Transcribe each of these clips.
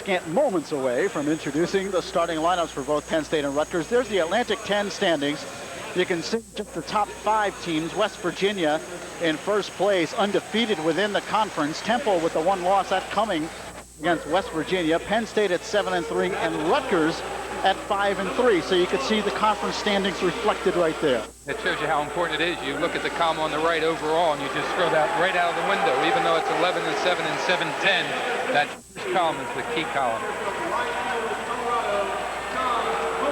scant moments away from introducing the starting lineups for both Penn State and Rutgers. There's the Atlantic 10 standings. You can see just the top 5 teams. West Virginia in first place, undefeated within the conference. Temple with the 1 loss at coming against West Virginia. Penn State at 7-3, and Rutgers at 5-3. So you can see the conference standings reflected right there. It shows you how important it is. You look at the column on the right overall, and you just throw that right out of the window. Even though it's 11-7 and 7-10, that first column is the key column.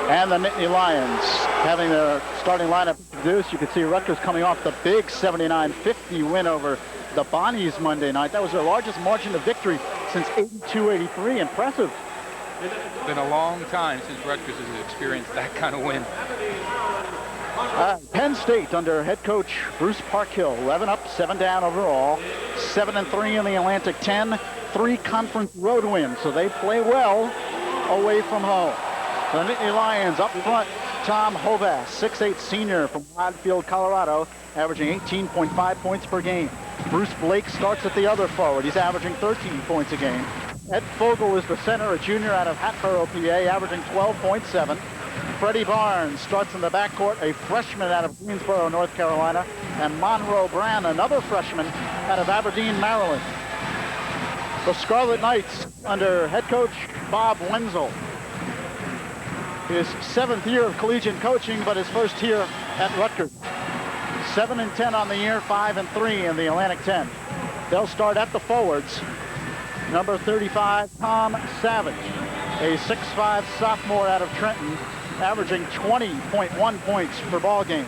And the Nittany Lions having their starting lineup introduced. You can see Rutgers coming off the big 79-50 win over the Bonnies Monday night. That was their largest margin of victory since 82-83. Impressive. It's been a long time since Rutgers has experienced that kind of win. Penn State under head coach Bruce Parkhill, 11 up, 7 down overall, 7-3 in the Atlantic 10, 3 conference road wins, so they play well away from home. The Nittany Lions up front, Tom Hovass, 6'8" senior from Hadfield, Colorado, averaging 18.5 points per game. Bruce Blake starts at the other forward. He's averaging 13 points a game. Ed Fogle is the center, a junior out of Hatboro, PA, averaging 12.7. Freddie Barnes starts in the backcourt, a freshman out of Greensboro, North Carolina, and Monroe Brown, another freshman out of Aberdeen, Maryland. The Scarlet Knights under head coach Bob Wenzel. His 7th year of collegiate coaching, but his first year at Rutgers. 7-10 on the year, 5-3 in the Atlantic 10. They'll start at the forwards. Number 35, Tom Savage, a 6'5" sophomore out of Trenton, averaging 20.1 points per ball game.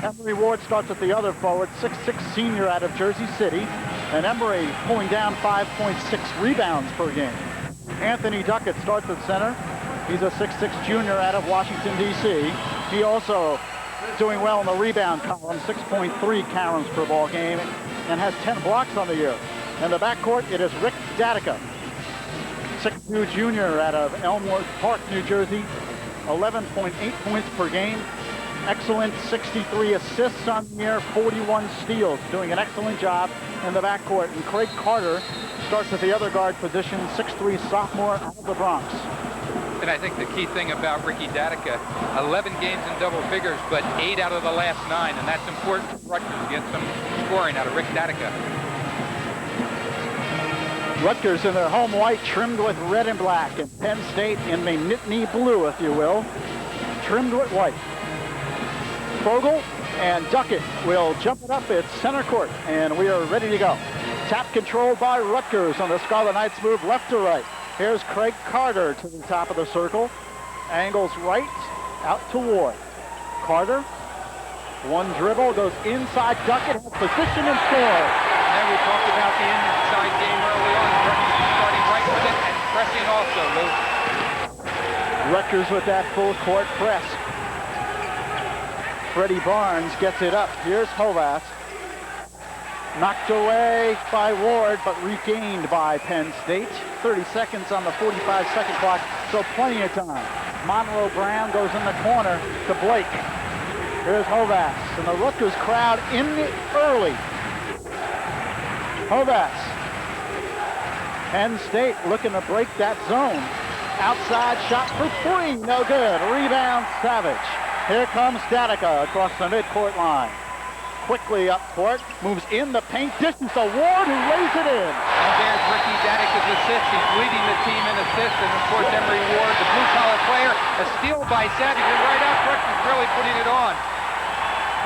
Emery Ward starts at the other forward, 6'6" senior out of Jersey City, and Emery pulling down 5.6 rebounds per game. Anthony Duckett starts at center. He's a 6'6" junior out of Washington, D.C. He also doing well in the rebound column, 6.3 caroms per ball game, and has 10 blocks on the year. In the backcourt, it is Rick Datica, 6'2" junior out of Elmwood Park, New Jersey, 11.8 points per game, excellent 63 assists on the year, 41 steals, doing an excellent job in the backcourt. And Craig Carter starts at the other guard position, 6'3" sophomore out of the Bronx. And I think the key thing about Ricky Datica, 11 games in double figures, but 8 out of the last 9, and that's important for Rutgers to get some scoring out of Rick Datica. Rutgers in their home white, trimmed with red and black, and Penn State in the Nittany blue, if you will, trimmed with white. Fogle and Duckett will jump it up at center court, and we are ready to go. Tap controlled by Rutgers on the Scarlet Knights move left to right. Here's Craig Carter to the top of the circle. Angles right, out to Ward. Carter, one dribble, goes inside. Duckett has position and scores. And we talked about the inside game early on. Rutgers starting right with it and pressing also, Lou. Rutgers with that full court press. Freddie Barnes gets it up. Here's Hovass. Knocked away by Ward, but regained by Penn State. 30 seconds on the 45-second clock, so plenty of time. Monroe Brown goes in the corner to Blake. Here's Hovass, and the Rutgers crowd in early. Hovass. Penn State looking to break that zone. Outside shot for 3, no good. Rebound Savage. Here comes Datica across the midcourt line. Quickly up court, moves in the paint, distance to Ward, who lays it in. And there's Ricky Datica's assist. He's leading the team in assists, and of course Emery Ward, the blue-collar player, a steal by Savage, and right out, Rutgers really putting it on.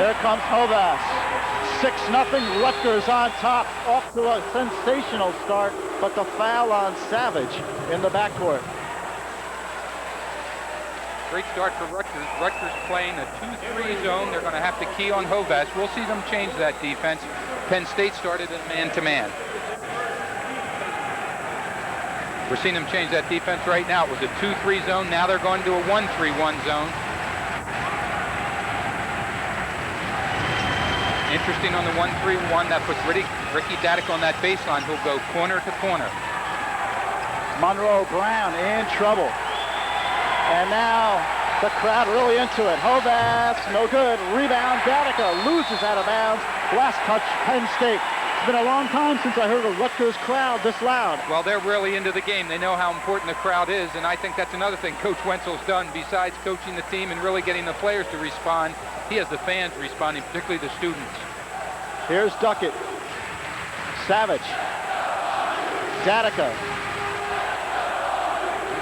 There comes Hovass. 6-0, Rutgers on top, off to a sensational start, but the foul on Savage in the backcourt. Great start for Rutgers. Rutgers playing a 2-3 zone. They're going to have to key on Hovass. We'll see them change that defense. Penn State started in man-to-man. We're seeing them change that defense right now. It was a 2-3 zone. Now they're going to a 1-3-1 zone. Interesting on the 1-3-1. That puts Ricky Datica on that baseline. He'll go corner to corner. Monroe Brown in trouble. And now the crowd really into it. Hovass, no good. Rebound, Datica loses out of bounds. Last touch, Penn State. It's been a long time since I heard a Rutgers crowd this loud. Well, they're really into the game. They know how important the crowd is, and I think that's another thing Coach Wenzel's done. Besides coaching the team and really getting the players to respond, he has the fans responding, particularly the students. Here's Duckett. Savage. Datica.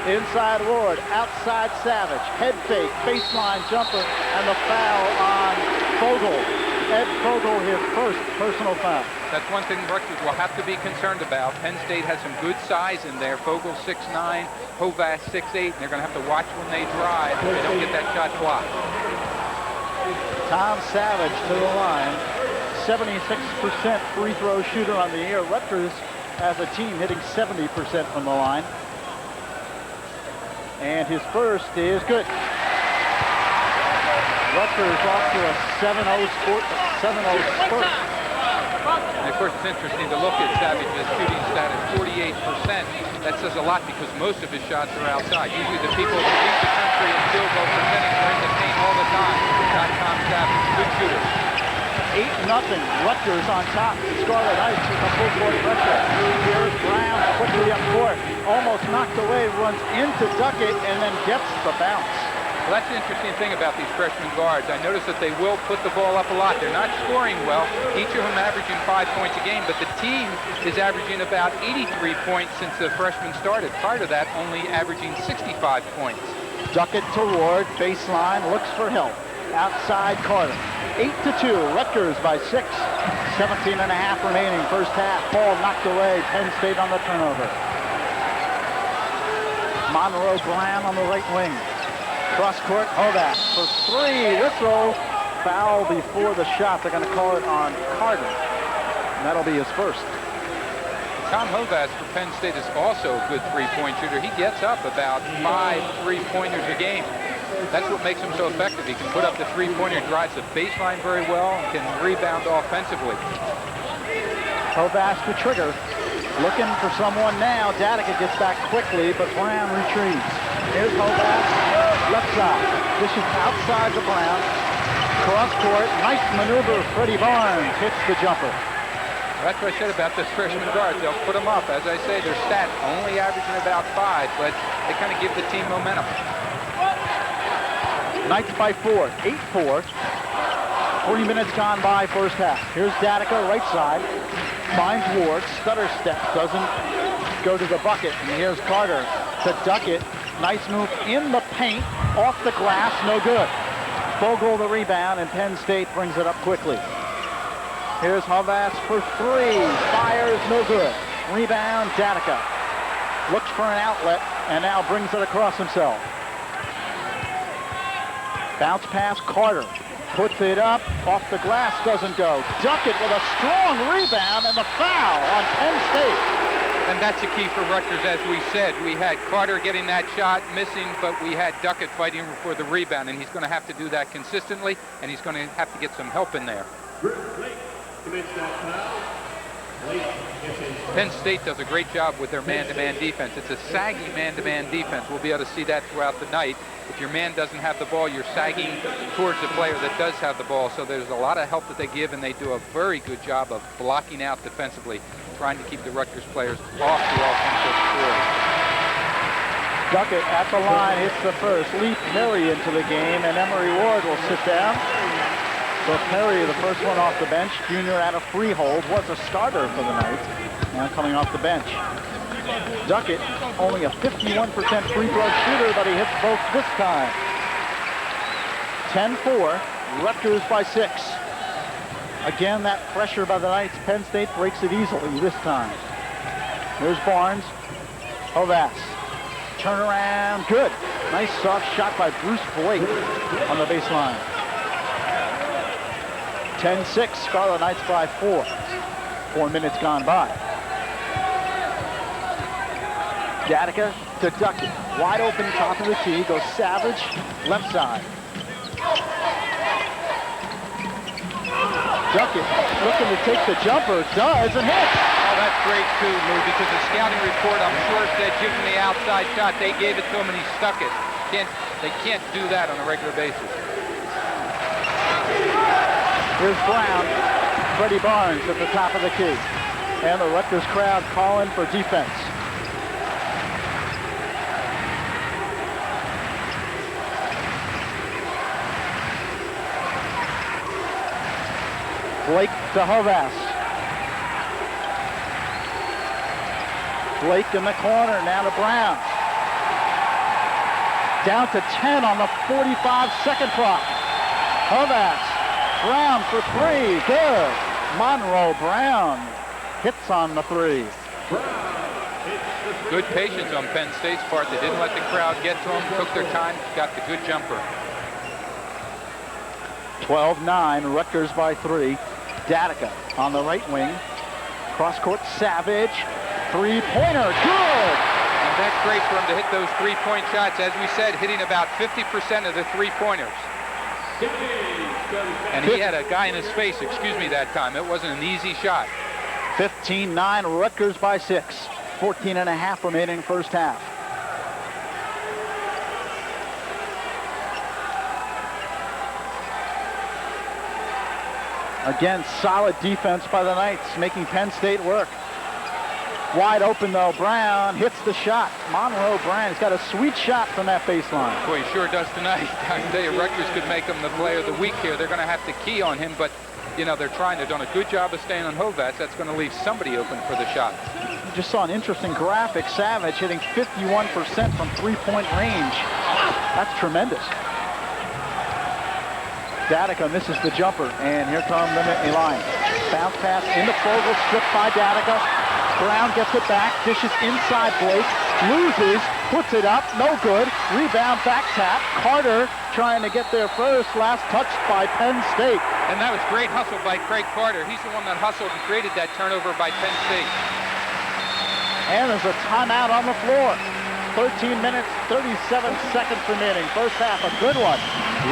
Inside Ward, outside Savage. Head fake, baseline jumper, and the foul on Fogel. Ed Fogel, his first personal foul. That's one thing Rutgers will have to be concerned about. Penn State has some good size in there. Fogel 6'9", Hovass 6'8", and they're going to have to watch when they drive so they don't get that shot blocked. Tom Savage to the line. 76% free throw shooter on the year. Rutgers as a team hitting 70% from the line. And his first is good. Rutgers off to a 7-0 spurt. And of course, it's interesting to look at Savage's shooting stat at 48%. That says a lot because most of his shots are outside. Usually the people who lead the country in field goal percentage are in the paint all the time. Not Tom Savage, good shooter. 8-0, Rutgers on top. Scarlet Knights with a full court pressure. Here's Brown quickly up court. Almost knocked away, runs into Duckett, and then gets the bounce. Well, that's the interesting thing about these freshman guards. I notice that they will put the ball up a lot. They're not scoring well, each of them averaging 5 points a game, but the team is averaging about 83 points since the freshmen started. Prior to that, only averaging 65 points. Duckett to Ward, baseline, looks for help. Outside Carter. 8-2, Rutgers by 6. 17 and a half remaining, first half. Ball knocked away, Penn State on the turnover. Monroe Brown on the right wing. Cross court, Hovass for 3. Whistle, foul before the shot. They're going to call it on Carter. And that'll be his first. Tom Hovass for Penn State is also a good three-point shooter. He gets up about 5 three-pointers a game. That's what makes him so effective. He can put up the three-pointer, drives the baseline very well, and can rebound offensively. Hovass to trigger. Looking for someone now. Datica gets back quickly, but Brown retrieves. Here's Hovass, left side. Dishes outside the Brown. Cross court, nice maneuver. Freddie Barnes hits the jumper. That's what I said about this freshman guard. They'll put them up. As I say, their stat only averaging about 5, but they kind of give the team momentum. Knights by 4, 8-4. 3 minutes gone by first half. Here's Datica, right side. Finds Ward, stutter step, doesn't go to the bucket. And here's Carter to Duckett. Nice move in the paint, off the glass, no good. Fogel the rebound, and Penn State brings it up quickly. Here's Hovass for 3, fires, no good. Rebound, Datica. Looks for an outlet, and now brings it across himself. Bounce pass, Carter. Puts it up, off the glass, doesn't go. Duckett with a strong rebound and the foul on Penn State. And that's the key for Rutgers, as we said. We had Carter getting that shot, missing, but we had Duckett fighting for the rebound, and he's going to have to do that consistently, and he's going to have to get some help in there. Penn State does a great job with their man-to-man defense. It's a saggy man-to-man defense. We'll be able to see that throughout the night. If your man doesn't have the ball, you're sagging towards the player that does have the ball. So there's a lot of help that they give, and they do a very good job of blocking out defensively, trying to keep the Rutgers players off the offensive score. Duckett at the line, hits the first. Lee Perry into the game, and Emery Ward will sit down. So Perry, the first one off the bench, junior at a freehold, was a starter for the Knights, now coming off the bench. Duckett, only a 51% free throw shooter, but he hits both this time. 10-4, Rutgers by 6. Again, that pressure by the Knights. Penn State breaks it easily this time. Here's Barnes. Hovass. Turnaround, good. Nice soft shot by Bruce Blake on the baseline. 10-6, Scarlet Knights by 4. 4 minutes gone by. Datica to Duckett. Wide open top of the key. Goes Savage, left side. Duckett looking to take the jumper. Does and hits. Oh, that's great too, Lou, because the scouting report, I'm sure, said give him the outside shot. They gave it to him and he stuck it. They can't do that on a regular basis. Here's Brown. Freddie Barnes at the top of the key. And the Rutgers crowd calling for defense. Blake to Hovas. Blake in the corner, now to Brown. Down to 10 on the 45-second clock. Hovas, Brown for three, good. Monroe Brown hits on the three. Good patience on Penn State's part. They didn't let the crowd get to them, took their time, got the good jumper. 12-9, Rutgers by three. Datica on the right wing. Cross court, Savage. Three-pointer, good! And that's great for him to hit those three-point shots. As we said, hitting about 50% of the three-pointers. And he had a guy in his face, that time. It wasn't an easy shot. 15-9, Rutgers by 6. 14.5 remaining first half. Again, solid defense by the Knights, making Penn State work. Wide open, though. Brown hits the shot. Monroe Brown has got a sweet shot from that baseline. Boy, he sure does tonight. I can tell you, Rutgers could make him the player of the week here. They're going to have to key on him, but, you know, they're trying. They've done a good job of staying on Hovas. That's going to leave somebody open for the shot. Just saw an interesting graphic. Savage hitting 51% from three-point range. That's tremendous. Datica misses the jumper, and here comes the Nittany Lions. Bounce pass into Fogel, stripped by Datica. Brown gets it back, dishes inside Blake, loses, puts it up, no good. Rebound, back tap. Carter trying to get there first. Last touched by Penn State. And that was great hustle by Craig Carter. He's the one that hustled and created that turnover by Penn State. And there's a timeout on the floor. 13 minutes, 37 seconds remaining. First half, a good one.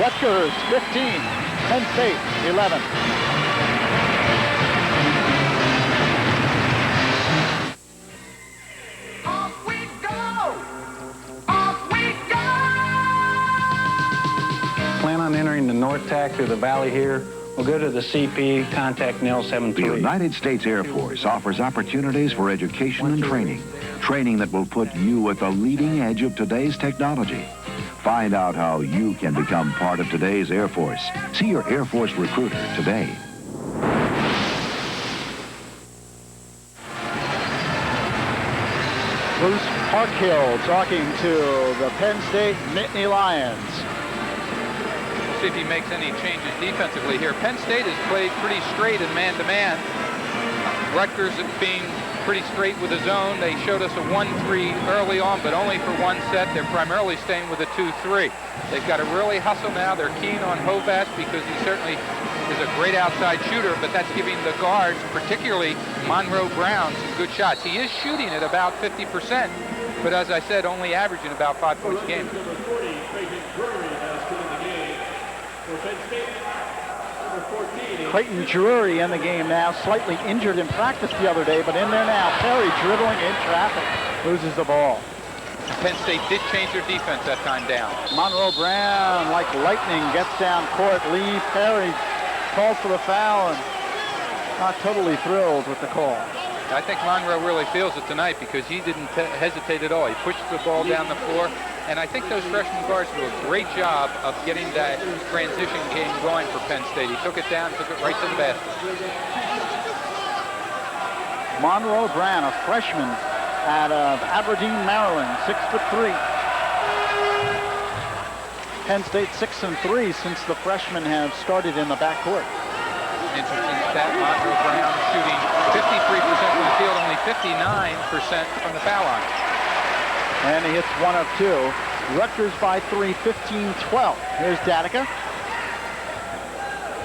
Rutgers 15, Penn State 11. Off we go! Off we go! Plan on entering the North Tack through the valley here. We'll go to the CP, contact Nell 73. The United States Air Force offers opportunities for education and training. Training that will put you at the leading edge of today's technology. Find out how you can become part of today's Air Force. See your Air Force recruiter today. Bruce Parkhill talking to the Penn State Nittany Lions. We'll see if he makes any changes defensively here. Penn State has played pretty straight in man-to-man. Rutgers being pretty straight with a zone. They showed us a 1-3 early on, but only for one set. They're primarily staying with a 2-3. They've got to really hustle now. They're keen on Hovas because he certainly is a great outside shooter, but that's giving the guards, particularly Monroe Brown, some good shots. He is shooting at about 50%, but as I said, only averaging about 5 points a game. Clayton Drury in the game now, slightly injured in practice the other day, but in there now. Perry dribbling in traffic, loses the ball. Penn State did change their defense that time down. Monroe Brown, like lightning, gets down court. Lee Perry calls for the foul, and not totally thrilled with the call. I think Monroe really feels it tonight because he didn't hesitate at all. He pushed the ball down the floor, and I think those freshman guards do a great job of getting that transition game going for Penn State. He took it down, took it right to the basket. Monroe Brown, a freshman out of Aberdeen, Maryland, 6'3". Penn State 6-3 since the freshmen have started in the backcourt. Interesting stat, Monroe Brown shooting 53% from the field, only 59% from the foul line. And he hits 1 of 2. Rutgers by 3, 15-12. Here's Datica.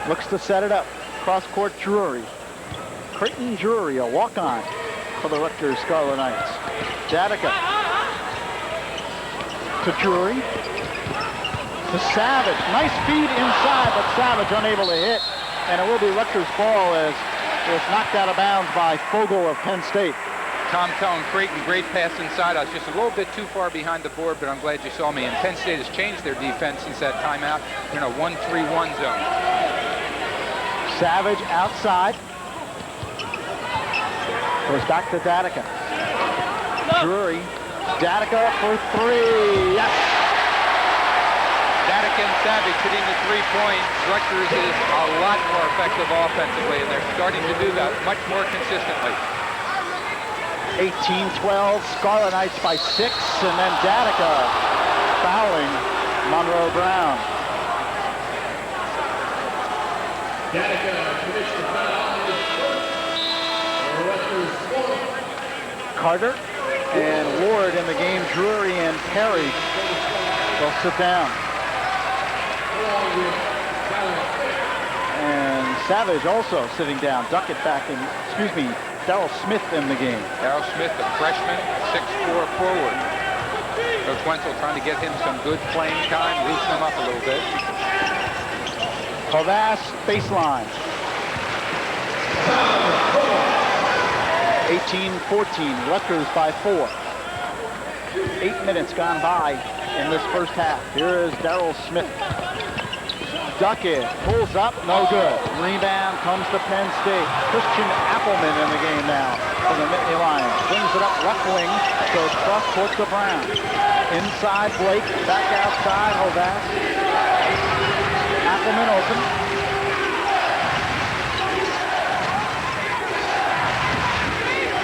Looks to set it up. Cross-court Drury. Creighton Drury, a walk-on for the Rutgers Scarlet Knights. Datica to Drury. To Savage. Nice feed inside, but Savage unable to hit. And it will be Rutgers' ball as it was knocked out of bounds by Fogel of Penn State. Tom telling Creighton, great pass inside. I was just a little bit too far behind the board, but I'm glad you saw me. And Penn State has changed their defense since that timeout. They're in a 1-3-1 zone. Savage outside. Goes back to Datica. Drury. Datica for three. Yes! Datica and Savage hitting the 3 points. Rutgers is a lot more effective offensively, and they're starting to do that much more consistently. 18-12, Scarlet Knights by 6, and then Datica fouling Monroe Brown. Datica commits the foul. Carter and Ward in the game. Drury and Perry will sit down. And Savage also sitting down. Duckett back in, Darrell Smith in the game. Darrell Smith, a freshman, 6'4" forward. Coach Wenzel trying to get him some good playing time, loosen him up a little bit. Kovash, baseline. 18-14, Rutgers by 4. 8 minutes gone by in this first half. Here is Darrell Smith. Duckett pulls up, no good. Rebound comes to Penn State. Christian Appleman in the game now for the Nittany Lions. Brings it up left wing, goes cross court to Brown. Inside Blake, back outside Hovass. Appleman open.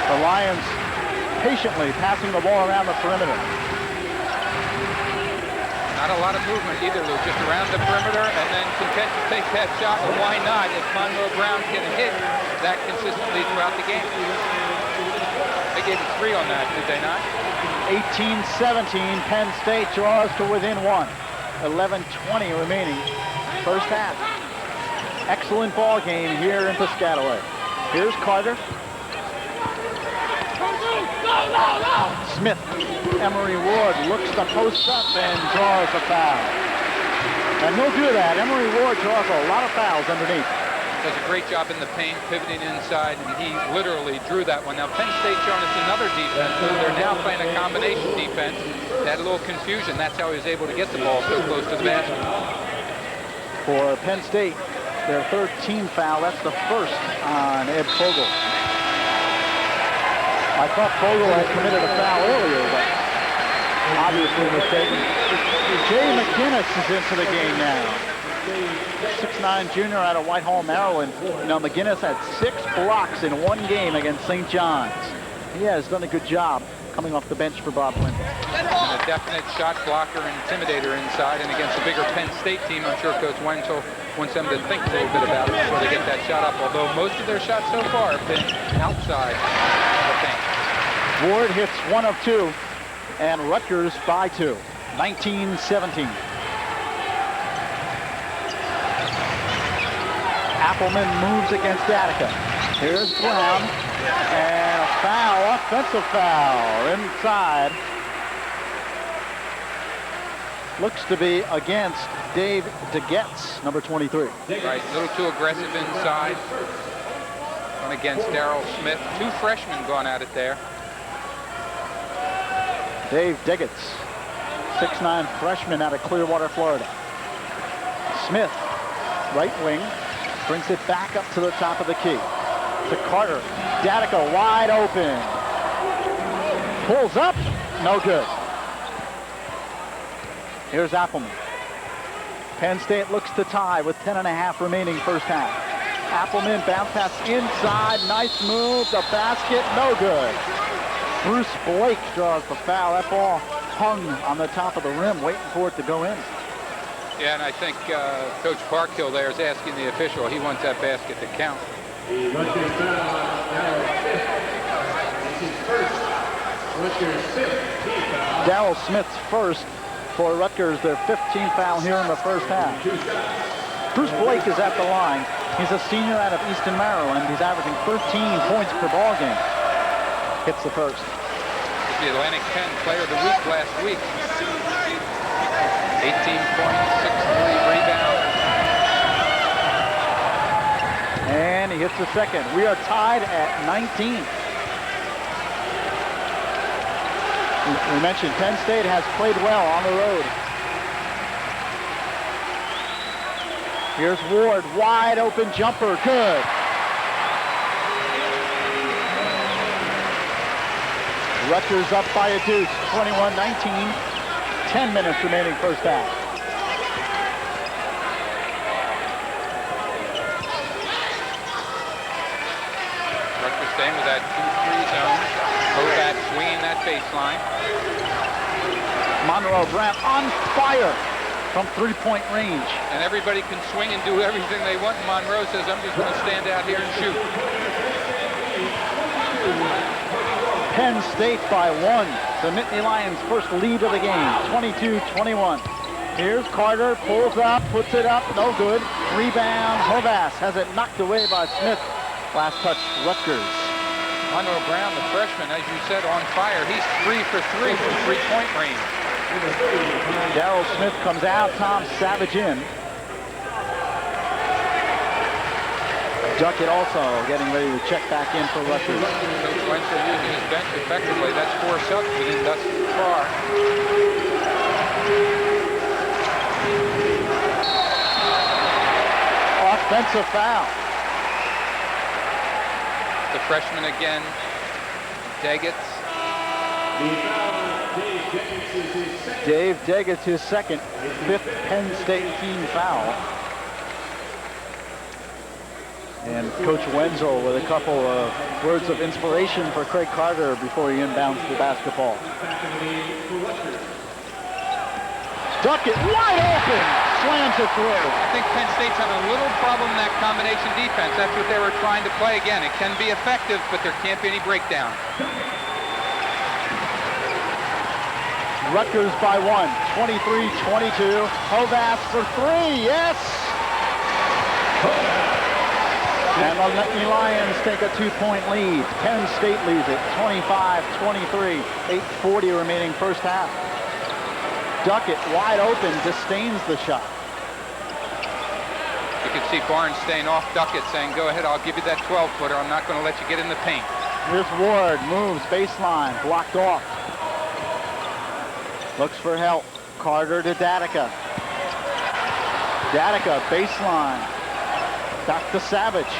The Lions patiently passing the ball around the perimeter. Not a lot of movement either, Lou, just around the perimeter and then content to take that shot, and why not if Monroe Brown can hit that consistently throughout the game. They gave it 3 on that, did they not? 18-17, Penn State draws to within 1. 11:20 remaining first half. Excellent ball game here in Piscataway. Here's Carter. Smith, Emory Ward looks to post up and draws a foul. And he'll do that. Emory Ward draws a lot of fouls underneath. Does a great job in the paint, pivoting inside, and he literally drew that one. Now, Penn State showing us another defense. They're now playing a combination defense. They had a little confusion. That's how he was able to get the ball so close to the basket. For Penn State, their third team foul. That's the first on Ed Fogel. I thought Fogel had committed a foul earlier, but obviously mistaken. Jay McGinnis is into the game now. 6'9" junior out of Whitehall, Maryland. You know, McGinnis had 6 blocks in one game against St. John's. He has done a good job coming off the bench for Bob Wenzel. And a definite shot blocker and intimidator inside, and against a bigger Penn State team, I'm sure Coach Wenzel wants them to think a little bit about it before they get that shot up, although most of their shots so far have been outside the paint. Ward hits 1 of 2, and Rutgers by 2. 19-17. Appleman moves against Datica. Here's Brown, and a foul, offensive foul, inside. Looks to be against Dave DeGetz, number 23. Right, a little too aggressive inside. One against Darrell Smith. 2 freshmen gone at it there. Dave DeGetz, 6'9" freshman out of Clearwater, Florida. Smith, right wing, brings it back up to the top of the key. To Carter. Datica wide open. Pulls up. No good. Here's Appleman. Penn State looks to tie with 10.5 remaining first half. Appleman bounce pass inside. Nice move. The basket. No good. Bruce Blake draws the foul. That ball hung on the top of the rim waiting for it to go in. Yeah, and I think Coach Parkhill there is asking the official. He wants that basket to count. The Rutgers foul, Darrell Smith. This is first. Rutgers 5th team foul. Darrell Smith's first for Rutgers, their 15th foul here in the first half. Bruce Blake is at the line. He's a senior out of Easton, Maryland. He's averaging 13 points per ball game. Hits the first. The Atlantic 10 Player of the Week last week. 18 points, 6 rebounds. And he hits the second. We are tied at 19. We mentioned Penn State has played well on the road. Here's Ward, wide open jumper, good. Rutgers up by a deuce, 21-19. 10 minutes remaining first half. Rutgers staying with that 2-3 zone. Hovat swinging that baseline. Monroe Brown on fire from three-point range. And everybody can swing and do everything they want. Monroe says, I'm just going to stand out here and shoot. Penn State by 1. The Nittany Lions' first lead of the game, 22-21. Here's Carter, pulls up, puts it up, no good. Rebound, Hovass has it knocked away by Smith. Last touch, Rutgers. Monroe Brown, the freshman, as you said, on fire. He's 3 for 3 from three-point range. Darryl Smith comes out, Tom Savage in. Duckett also getting ready to check back in for Rutgers. Coach Wenzel using his bench effectively. That's 4 subs within thus far. Offensive foul. The freshman again, Daggett. Dave Daggett, his second, 5th Penn State team foul. And Coach Wenzel with a couple of words of inspiration for Craig Carter before he inbounds the basketball. Duckett wide open, slams it through. I think Penn State's having a little problem in that combination defense. That's what they were trying to play. Again, it can be effective, but there can't be any breakdown. Rutgers by 1, 23-22. Hovass for 3, yes! And the Nittany Lions take a 2-point lead. Penn State leads it 25-23. 8:40 remaining first half. Duckett wide open, disdains the shot. You can see Barnes staying off Duckett, saying, go ahead, I'll give you that 12-footer. I'm not going to let you get in the paint. Here's Ward, moves, baseline, blocked off. Looks for help. Carter to Datica. Datica, baseline. Back to Savage.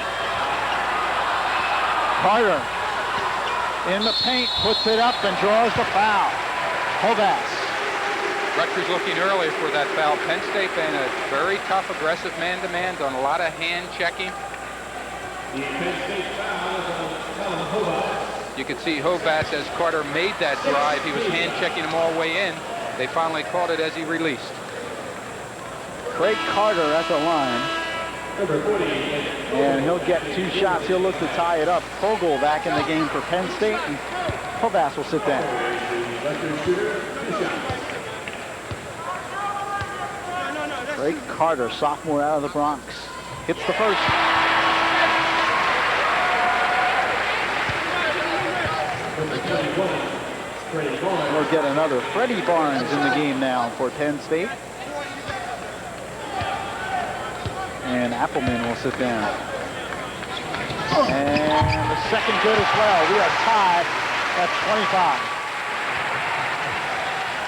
Carter in the paint, puts it up and draws the foul. Hovass. Rutgers looking early for that foul. Penn State being a very tough, aggressive man-to-man, done a lot of hand checking. You can see Hovass, as Carter made that drive, he was hand checking him all the way in. They finally caught it as he released. Craig Carter at the line. And he'll get 2 shots. He'll look to tie it up. Fogel back in the game for Penn State, and Hovass will sit down. Craig Carter, sophomore out of the Bronx, hits the first. We'll get another Freddie Barnes in the game now for Penn State. And Appleman will sit down. And the second good as well. We are tied at 25.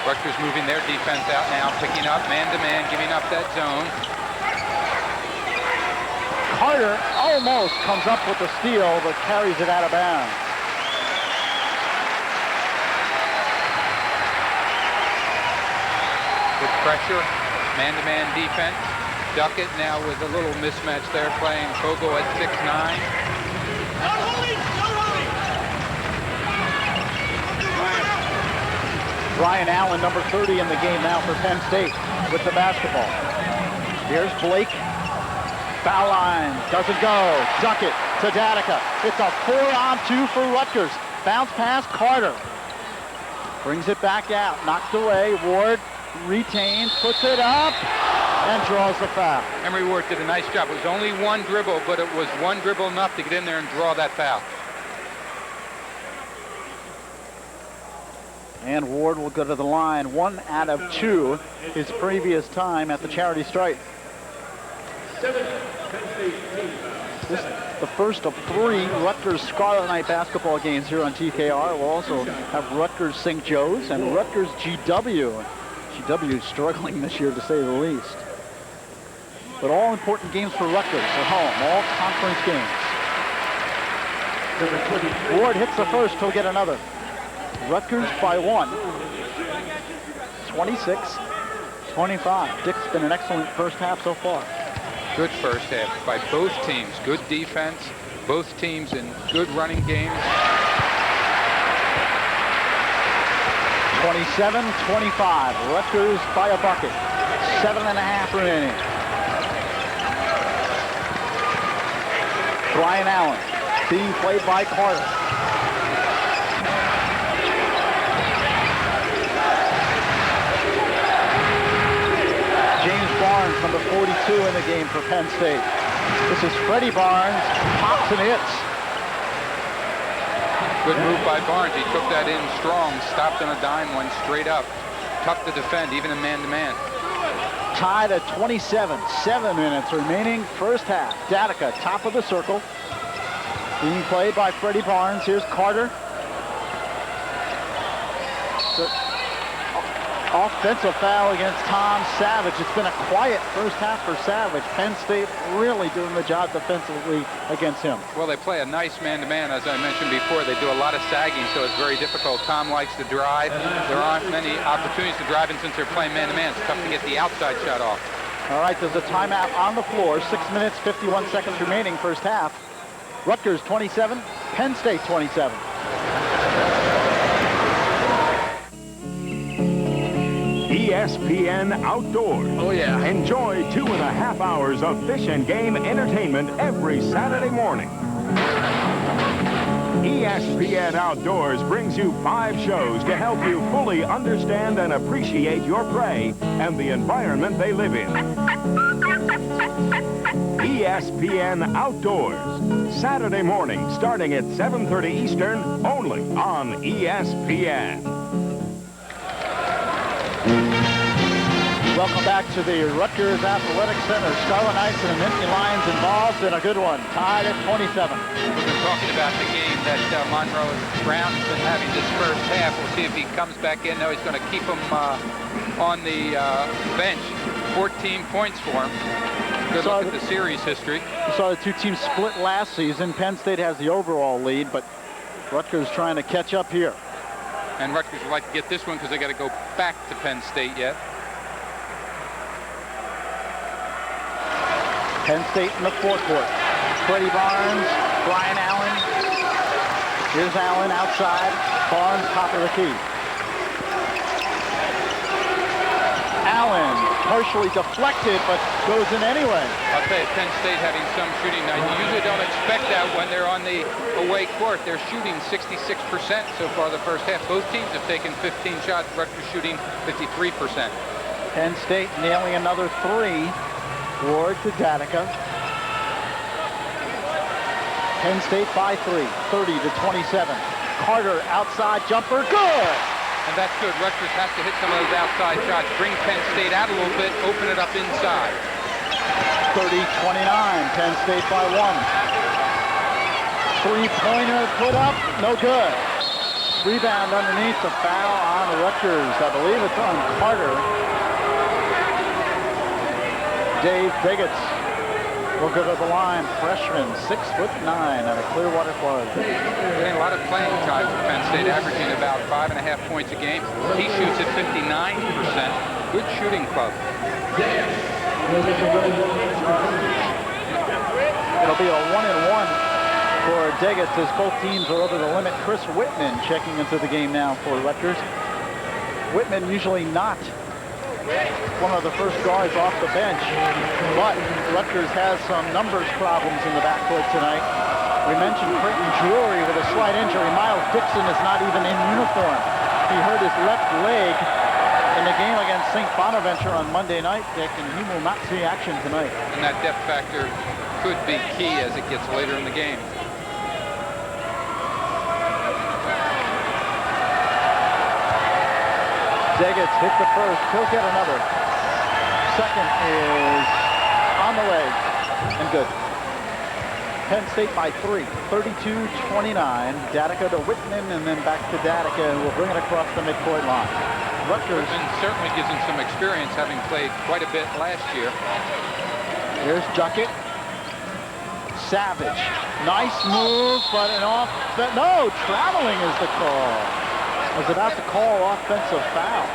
Rutgers moving their defense out now, picking up man-to-man, giving up that zone. Carter almost comes up with the steal, but carries it out of bounds. Good pressure, man-to-man defense. Duckett now with a little mismatch there, playing Fogel at 6'9". Brian Allen, number 30 in the game now for Penn State with the basketball. Here's Blake. Foul line, doesn't go. Duckett to Datica. It's a 4-on-2 for Rutgers. Bounce pass, Carter. Brings it back out, knocked away. Ward retains, puts it up, and draws the foul. Emery Ward did a nice job. It was only one dribble, but it was one dribble enough to get in there and draw that foul. And Ward will go to the line. 1 out of 2 his previous time at the charity stripe. This is the first of 3 Rutgers Scarlet Knight basketball games here on TKR. We'll also have Rutgers St. Joe's and Rutgers GW. GW struggling this year, to say the least. But all important games for Rutgers at home, all conference games. Ward hits the first, he'll get another. Rutgers by 1. 26-25. Dick's been an excellent first half so far. Good first half by both teams. Good defense. Both teams in good running games. 27-25. Rutgers by a bucket. 7.5 remaining. Brian Allen being played by Carter. James Barnes, number 42 in the game for Penn State. This is Freddie Barnes, pops and hits. Good move by Barnes. He took that in strong, stopped on a dime, one straight up. Tough to defend, even in man-to-man. Tied at 27, 7 minutes remaining, first half. Datica, top of the circle, being played by Freddie Barnes. Here's Carter. Offensive foul against Tom Savage. It's been a quiet first half for Savage. Penn State really doing the job defensively against him. Well, they play a nice man-to-man, as I mentioned before. They do a lot of sagging, so it's very difficult. Tom likes to drive. There aren't many opportunities to drive, and since they're playing man-to-man, it's tough to get the outside shot off. All right, there's a timeout on the floor. 6 minutes, 51 seconds remaining, first half. Rutgers 27, Penn State 27. ESPN Outdoors. Oh, yeah. Enjoy 2.5 hours of fish and game entertainment every Saturday morning. ESPN Outdoors brings you 5 shows to help you fully understand and appreciate your prey and the environment they live in. ESPN Outdoors, Saturday morning starting at 7:30 Eastern, only on ESPN. Welcome back to the Rutgers Athletic Center. Scarlet Knights and the Nittany Lions involved in a good one. Tied at 27. We've been talking about the game that Monroe Brown has been having this first half. We'll see if he comes back in. No, he's going to keep him on the bench. 14 points for him. Good look at the series history. We saw the two teams split last season. Penn State has the overall lead, but Rutgers trying to catch up here. And Rutgers would like to get this one because they got to go back to Penn State yet. Penn State in the forecourt. Freddie Barnes, Brian Allen. Here's Allen outside. Barnes top of the key. Allen partially deflected, but goes in anyway. I'll tell you, Penn State having some shooting night. You usually don't expect that when they're on the away court. They're shooting 66% so far the first half. Both teams have taken 15 shots. Rutgers shooting 53%. Penn State nailing another 3. Ward to Datica. Penn State by 3, 30-27. Carter outside jumper, good! And that's good. Rutgers has to hit some of those outside shots. Bring Penn State out a little bit, open it up inside. 30-29, Penn State by 1. Three-pointer put up, no good. Rebound underneath, the foul on Rutgers. I believe it's on Carter. Dave Biggets will go to the line. Freshman, 6'9", out of Clearwater, Florida. Getting a lot of playing time for Penn State, averaging about 5.5 points a game. He shoots at 59%. Good shooting club. It'll be a 1-and-1 for Diggets as both teams are over the limit. Chris Whitman checking into the game now for Rutgers. Whitman usually not one of the first guards off the bench, but Rutgers has some numbers problems in the backcourt tonight. We mentioned Creighton Drury with a slight injury. Miles Dixon is not even in uniform. He hurt his left leg in the game against St. Bonaventure on Monday night, Dick, and he will not see action tonight. And that depth factor could be key as it gets later in the game. Diggets hit the first, he'll get another. Second is on the way, and good. Penn State by 3, 32-29. Datica to Whitman, and then back to Datica, and we'll bring it across the midcourt line. Rutgers certainly gives him some experience, having played quite a bit last year. Here's Juckett. Savage. Nice move, but an off. No, traveling is the call. was about to call offensive foul.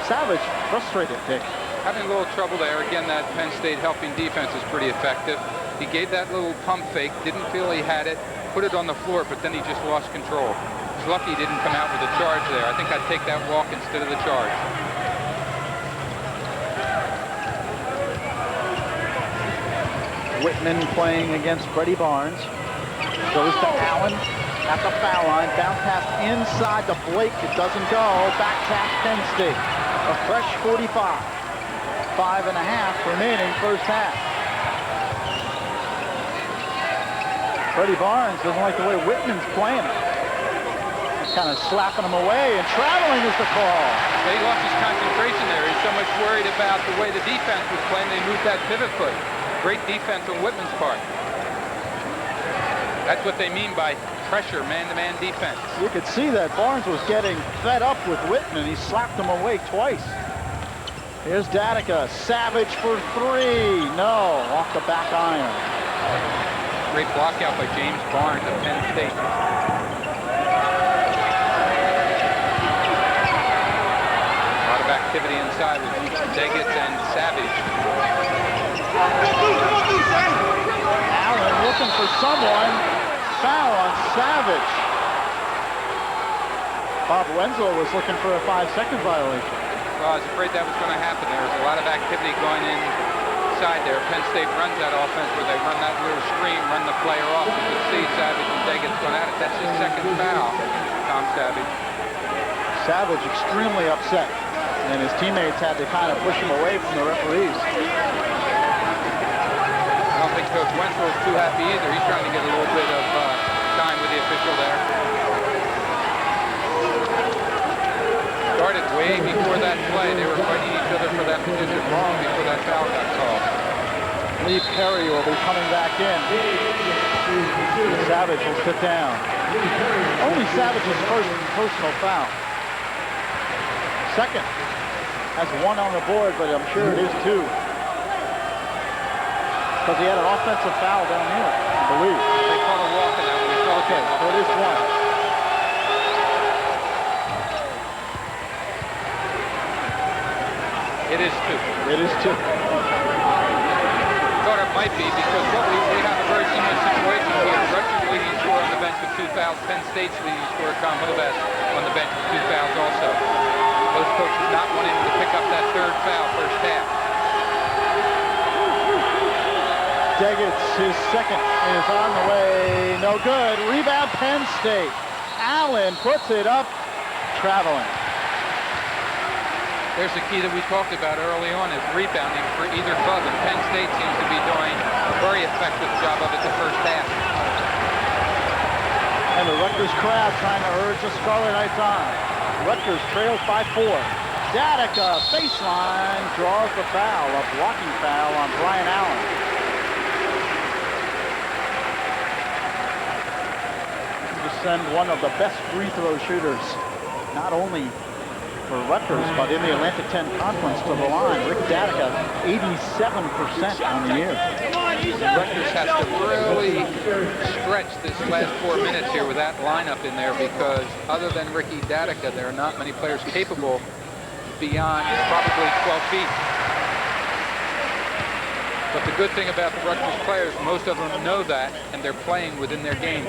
Savage frustrated, Dick. Having a little trouble there. Again, that Penn State helping defense is pretty effective. He gave that little pump fake, didn't feel he had it, put it on the floor, but then he just lost control. He's lucky he didn't come out with a charge there. I think I'd take that walk instead of the charge. Whitman playing against Freddie Barnes. Goes to Allen at the foul line. Bounce pass inside to Blake. It doesn't go. Back tap Penn State. A fresh 45. 5.5 remaining first half. Freddie Barnes doesn't like the way Whitman's playing. He's kind of slapping him away, and traveling is the call. He lost his concentration there. He's so much worried about the way the defense was playing. They moved that pivot foot. Great defense on Whitman's part. That's what they mean by pressure, man-to-man defense. You could see that Barnes was getting fed up with Whitman. He slapped him away twice. Here's Datica. Savage for three. No, off the back iron. Great block out by James Barnes of Penn State. A lot of activity inside with Deggett and Savage. Allen looking for someone. Foul on Savage. Bob Wenzel was looking for a 5-second violation. Well, I was afraid that was going to happen. There was a lot of activity going inside there. Penn State runs that offense where they run that little screen, run the player off. You can see Savage and Deggett's going at it. That's his second foul, Tom Savage. Savage extremely upset, and his teammates had to kind of push him away from the referees. I don't think Coach Wenzel is too happy either. He's trying to get a little bit of time with the official there. Started way before that play. They were fighting each other for that position long before that foul got called. Lee Perry will be coming back in. Savage will sit down. Only Savage's first personal foul. Second. Has one on the board, but I'm sure it is two. Because he had an offensive foul down here, I believe. They caught a walk in that one. Okay, so it is one. It is two. It is two. Thought it might be because we have a very similar situation here. Rutgers leading scorer on the bench with 2 fouls. Penn State's leading scorer, Tom Hovest, on the bench with 2 fouls also. Those coaches not wanting to pick up that third foul first half. Deggett's his second is on the way. No good. Rebound Penn State. Allen puts it up. Traveling. There's the key that we talked about early on is rebounding for either club, and Penn State seems to be doing a very effective job of it the first half. And the Rutgers crowd trying to urge the Scarlet Knights on. Rutgers trails by 4. Datica, baseline, draws the foul, a blocking foul on Brian Allen. To send one of the best free throw shooters, not only for Rutgers, but in the Atlantic 10 Conference to the line. Rick Datica, 87% on the year. Rutgers has to really stretch this last 4 minutes here with that lineup in there because other than Ricky Datica, there are not many players capable beyond probably 12 feet. But the good thing about the Rutgers players, most of them know that, and they're playing within their game.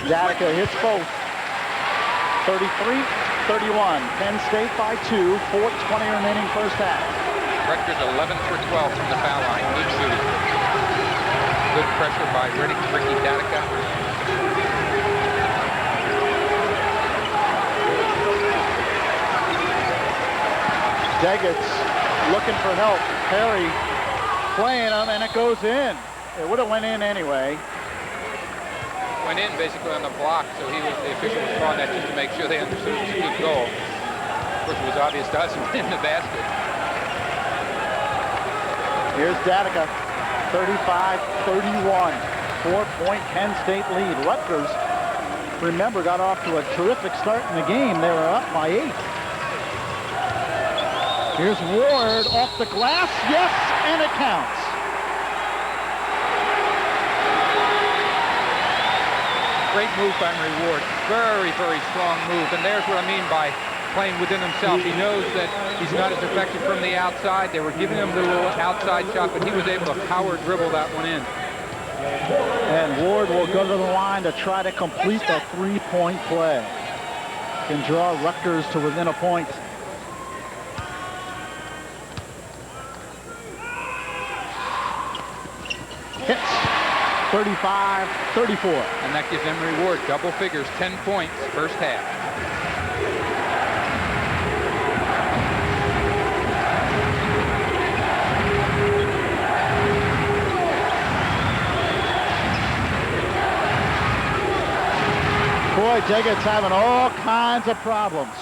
Datica hits both. 33-31. Penn State by 2. 4:20 remaining first half. Rutgers 11 for 12 from the foul line. Good shooting. Good pressure by Ricky Datica. Deggett's looking for help. Perry playing him, and it goes in. It would have went in anyway. Went in basically on the block, so the official was calling that just to make sure they understood it was a good goal. Of course, it was obvious to us in the basket. Here's Datica, 35-31. 4-point Penn State lead. Rutgers, remember, got off to a terrific start in the game. They were up by 8. Here's Ward off the glass. Yes, and it counts. Great move by Emery Ward. Very, very strong move. And there's what I mean by playing within himself. He knows that he's not as effective from the outside. They were giving him the little outside shot, but he was able to power dribble that one in. And Ward will go to the line to try to complete the three-point play. Can draw Rutgers to within a point. Hits 35-34. And that gives Emery Ward double figures, 10 points, first half. Boy, Deggett's having all kinds of problems.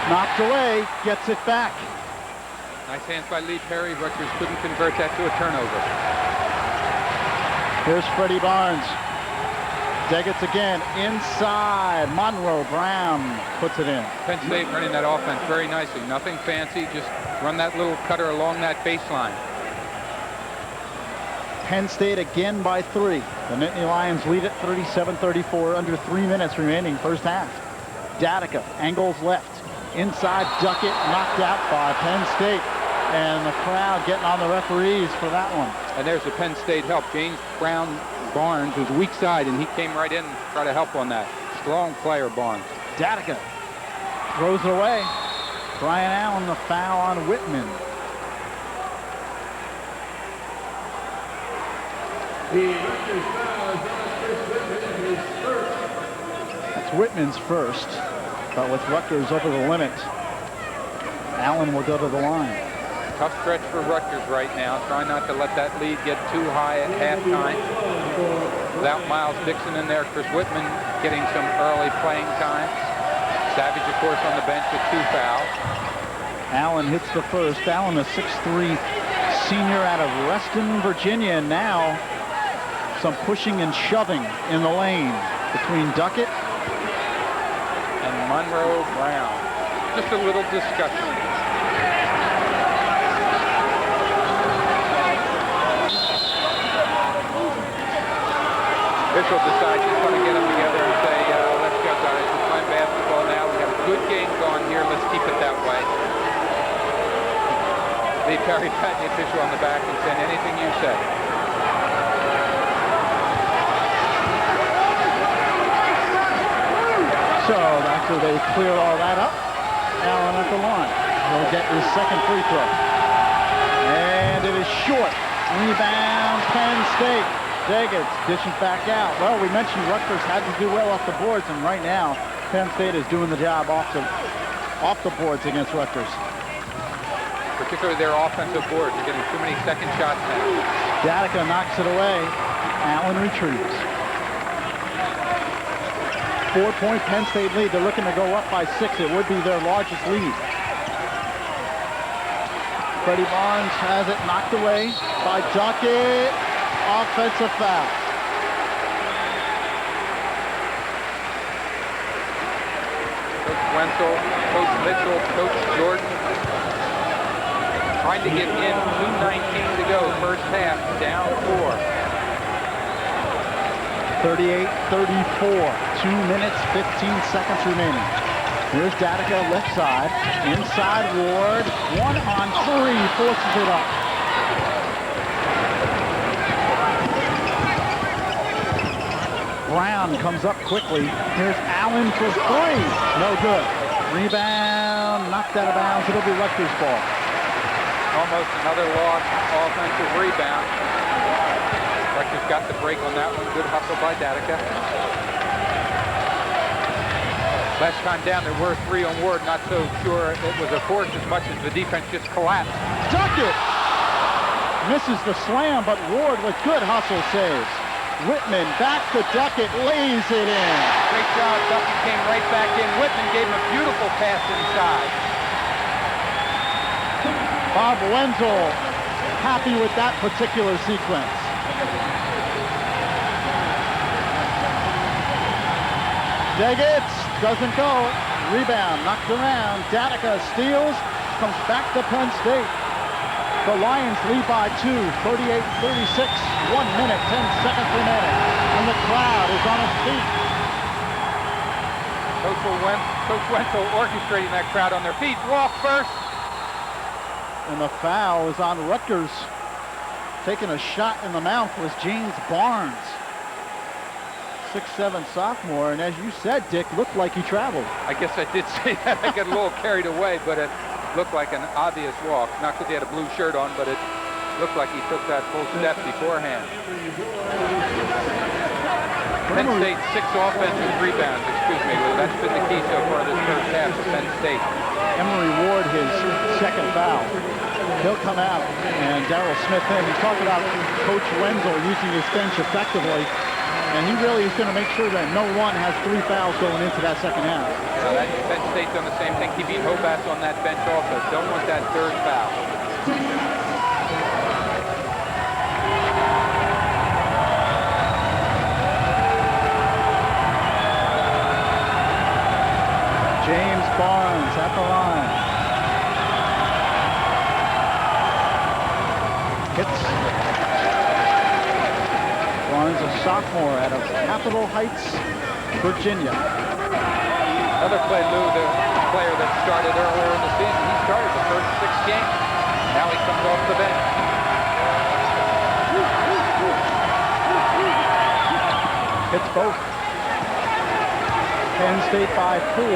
Knocked away, gets it back. Nice hands by Lee Perry. Rutgers couldn't convert that to a turnover. Here's Freddie Barnes. Deggett's again inside. Monroe Brown puts it in. Penn State running that offense very nicely. Nothing fancy, just run that little cutter along that baseline. Penn State again by 3. The Nittany Lions lead it 37-34, under 3 minutes remaining first half. Datica angles left. Inside Duckett, knocked out by Penn State. And the crowd getting on the referees for that one. And there's the Penn State help. James Brown Barnes was weak side, and he came right in and tried to help on that. Strong player, Barnes. Datica throws it away. Brian Allen, the foul on Whitman. That's Whitman's first, but with Rutgers over the limit, Allen will go to the line. Tough stretch for Rutgers right now. Try not to let that lead get too high at halftime. Without Miles Dixon in there, Chris Whitman getting some early playing time. Savage, of course, on the bench with 2 fouls. Allen hits the first. Allen, a 6'3" senior out of Reston, Virginia. And now some pushing and shoving in the lane between Duckett and Monroe Brown. Just a little discussion. Official decides he's going to get them together and say, let's go, guys. We're playing basketball now. We got a good game going here. Let's keep it that way. Lee Perry patting the official on the back and saying, anything you say. So after they clear all that up, Allen at the line. He'll get his second free throw. And it is short. Rebound, Penn State. Deggett's dishing back out. Well, we mentioned Rutgers had to do well off the boards, and right now, Penn State is doing the job off the boards against Rutgers. Particularly their offensive boards. They're getting too many second shots now. Datica knocks it away. Allen retrieves. 4-point Penn State lead. They're looking to go up by 6. It would be their largest lead. Freddie Barnes has it knocked away by Duckett. Offensive foul. Coach Wenzel, Coach Mitchell, Coach Jordan trying to get in. 2:19 to go, first half, down 4. 38-34. 2 minutes, 15 seconds remaining. Here's Datica left side. Inside Ward. 1-on-3. Forces it up. Brown comes up quickly. Here's Allen for 3. No good. Rebound. Knocked out of bounds. It'll be Rutgers ball. Almost another lost offensive rebound. Rutgers got the break on that one. Good hustle by Datica. Last time down, there were 3 on Ward. Not so sure it was a force as much as the defense just collapsed. Duckett misses the slam, but Ward with good hustle saves. Whitman back to Duckett, lays it in. Great job. Duckett came right back in. Whitman gave him a beautiful pass inside. Bob Wenzel happy with that particular sequence. Daggett doesn't go. Rebound knocked around. Datica steals. Comes back to Penn State. The Lions lead by 2, 38-36, 1 minute, 10 seconds remaining. And the crowd is on its feet. Coach Wenzel orchestrating that crowd on their feet. Walk first. And the foul is on Rutgers. Taking a shot in the mouth was James Barnes. 6'7" sophomore, and as you said, Dick, looked like he traveled. I guess I did say that. I got a little carried away, but it looked like an obvious walk. Not because he had a blue shirt on, but it looked like he took that full step beforehand. Penn State 6 offensive rebounds, excuse me. That's been the key so far this first half for Penn State. Emory Ward, his second foul. He'll come out, and Darryl Smith in. He talked about Coach Wenzel using his bench effectively, and he really is going to make sure that no one has 3 fouls going into that second half. Penn State's done the same thing. He beat Hobart on that bench also. Don't want that third foul. James Barnes at the line. Hits. Barnes, a sophomore out of Capitol Heights, Virginia. Another play, Lou, the player that started earlier in the season. He started the first 6 games. Now he comes off the bench. Hits both. Penn State by 4,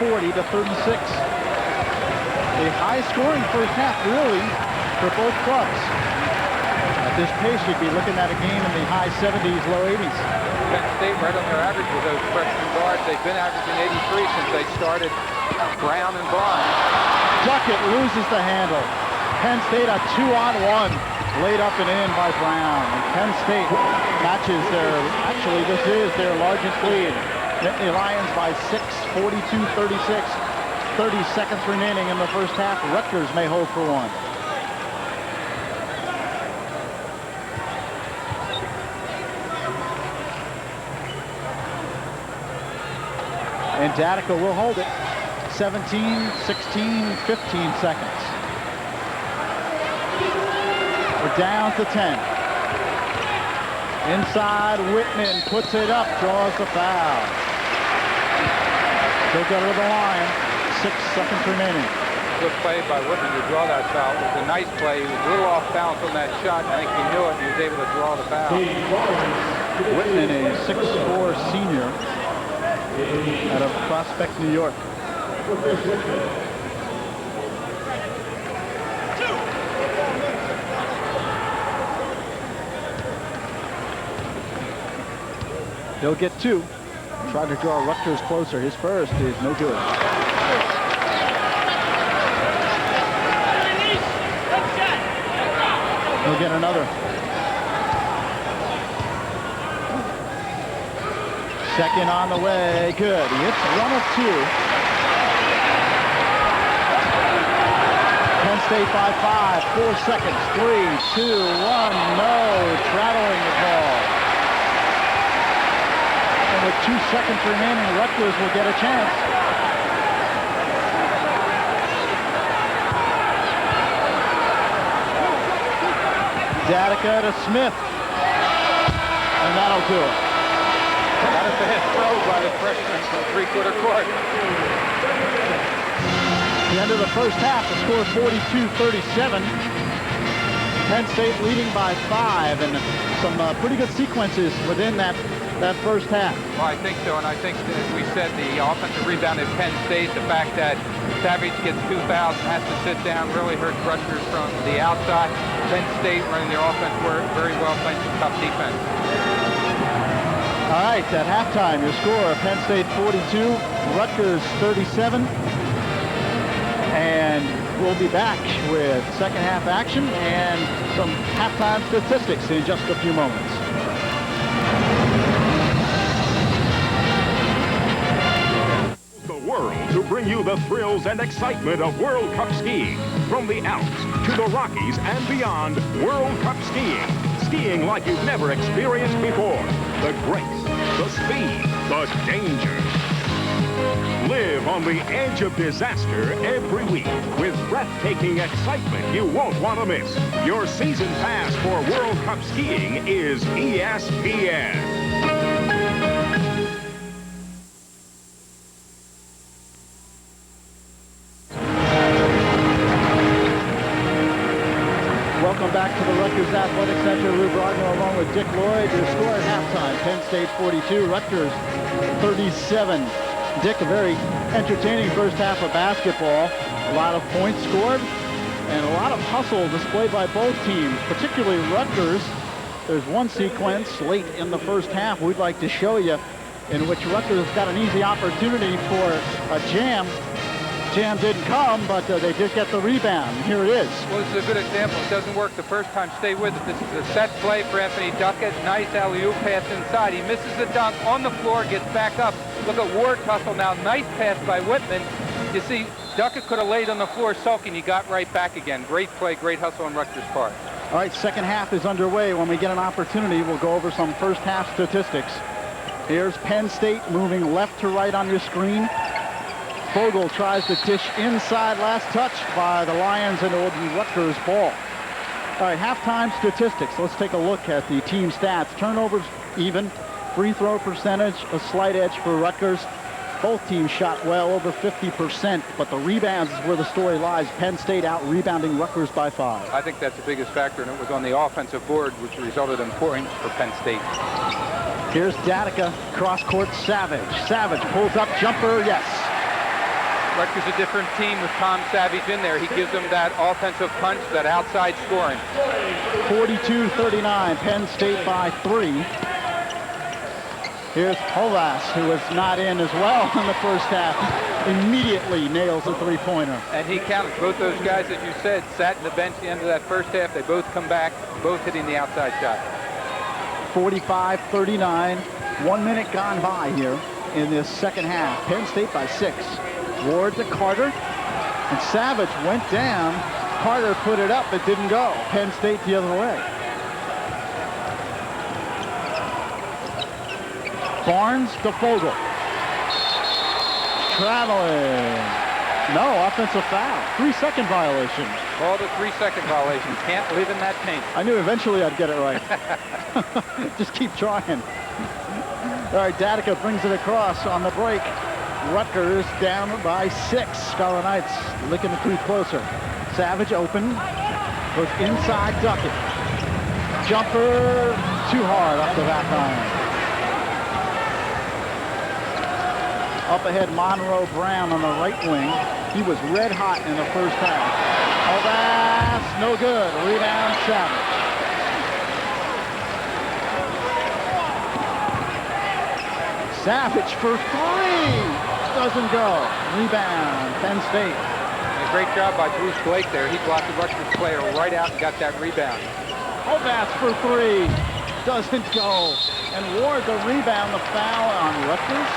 40-36. A high-scoring first half, really, for both clubs. At this pace, you'd be looking at a game in the high 70s, low 80s. Penn State right on their average with those freshman guards. They've been averaging 83 since they started Brown and Bond. Duckett loses the handle. Penn State a 2-on-1. Laid up and in by Brown. And Penn State matches their, actually this is their largest lead. The Lions by 6, 42-36. 30 seconds remaining in the first half. Rutgers may hold for one. And Datica will hold it. 17, 16, 15 seconds. We're down to 10. Inside, Whitman puts it up, draws the foul. He'll go to the line. 6 seconds remaining. Good play by Whitman to draw that foul. It was a nice play. He was a little off balance on that shot. I think he knew it. He was able to draw the foul. Whitman, a 6'4" senior out of Prospect, New York. He'll get 2. Try to draw Rutgers closer. His first is no good. He'll get another. Second on the way. Good. He hits 1 of 2. Penn State by 5. 4 seconds. 3, 2, 1. No. Traveling the ball. And with 2 seconds remaining, Rutgers will get a chance. Datica to Smith. And that'll do it. Not a bad throw by the freshman from 3-quarter court. The end of the first half, the score 42-37. Penn State leading by 5, and some pretty good sequences within that first half. Well, I think so, and I think, as we said, the offensive rebound at Penn State, the fact that Savage gets 2 fouls and has to sit down really hurts Rutgers from the outside. Penn State running their offense very well, playing some tough defense. All right, at halftime, your score, Penn State 42, Rutgers 37. And we'll be back with second half action and some halftime statistics in just a few moments. The world to bring you the thrills and excitement of World Cup skiing. From the Alps to the Rockies and beyond, World Cup skiing. Skiing like you've never experienced before. The grace, the speed, the danger. Live on the edge of disaster every week with breathtaking excitement you won't want to miss. Your season pass for World Cup skiing is ESPN. Welcome back to the Rutgers Athletic Center. Lou Brogner along with Dick Lloyd. Your score at halftime, Penn State 42, Rutgers 37. Dick, a very entertaining first half of basketball. A lot of points scored and a lot of hustle displayed by both teams, particularly Rutgers. There's one sequence late in the first half we'd like to show you in which Rutgers got an easy opportunity for a jam. Jam didn't come, but they did get the rebound. Here it is. Well, this is a good example. It doesn't work the first time. Stay with it. This is a set play for Anthony Duckett. Nice alley-oop pass inside. He misses the dunk on the floor, gets back up. Look at Ward's hustle now. Nice pass by Whitman. You see, Duckett could have laid on the floor sulking. He got right back again. Great play, great hustle on Rutgers' part. All right, second half is underway. When we get an opportunity, we'll go over some first half statistics. Here's Penn State moving left to right on your screen. Fogle tries to dish inside, last touch by the Lions, and it will be Rutgers' ball. All right, halftime statistics. Let's take a look at the team stats. Turnovers even, free throw percentage, a slight edge for Rutgers. Both teams shot well over 50%, but the rebounds is where the story lies. Penn State out rebounding Rutgers by 5. I think that's the biggest factor, and it was on the offensive board, which resulted in points for Penn State. Here's Datica, cross-court Savage. Savage pulls up, jumper, yes. Rutgers a different team with Tom Savage in there. He gives them that offensive punch, that outside scoring. 42-39, Penn State by 3. Here's Hovas, who was not in as well in the first half. Immediately nails a three-pointer. And he counted. Both those guys, as you said, sat in the bench at the end of that first half. They both come back, both hitting the outside shot. 45-39. 1 minute gone by here in this second half. Penn State by 6. Ward to Carter, and Savage went down. Carter put it up, it didn't go. Penn State the other way. Barnes to Fogle. Traveling. No, offensive foul. 3-second violation. Called a 3-second violation. Can't live in that paint. I knew eventually I'd get it right. Just keep trying. All right, Datica brings it across on the break. Rutgers down by 6. Scarlet Knights licking the creep closer. Savage open. Goes inside Duckett. Jumper too hard off the back iron. Up ahead, Monroe Brown on the right wing. He was red hot in the first half. Oh, that's no good. Rebound Savage. Savage for 3. Doesn't go. Rebound, Penn State. And a great job by Bruce Blake there. He blocked the Rutgers player right out and got that rebound. Hovas for 3. Doesn't go. And Ward the rebound, the foul on Rutgers.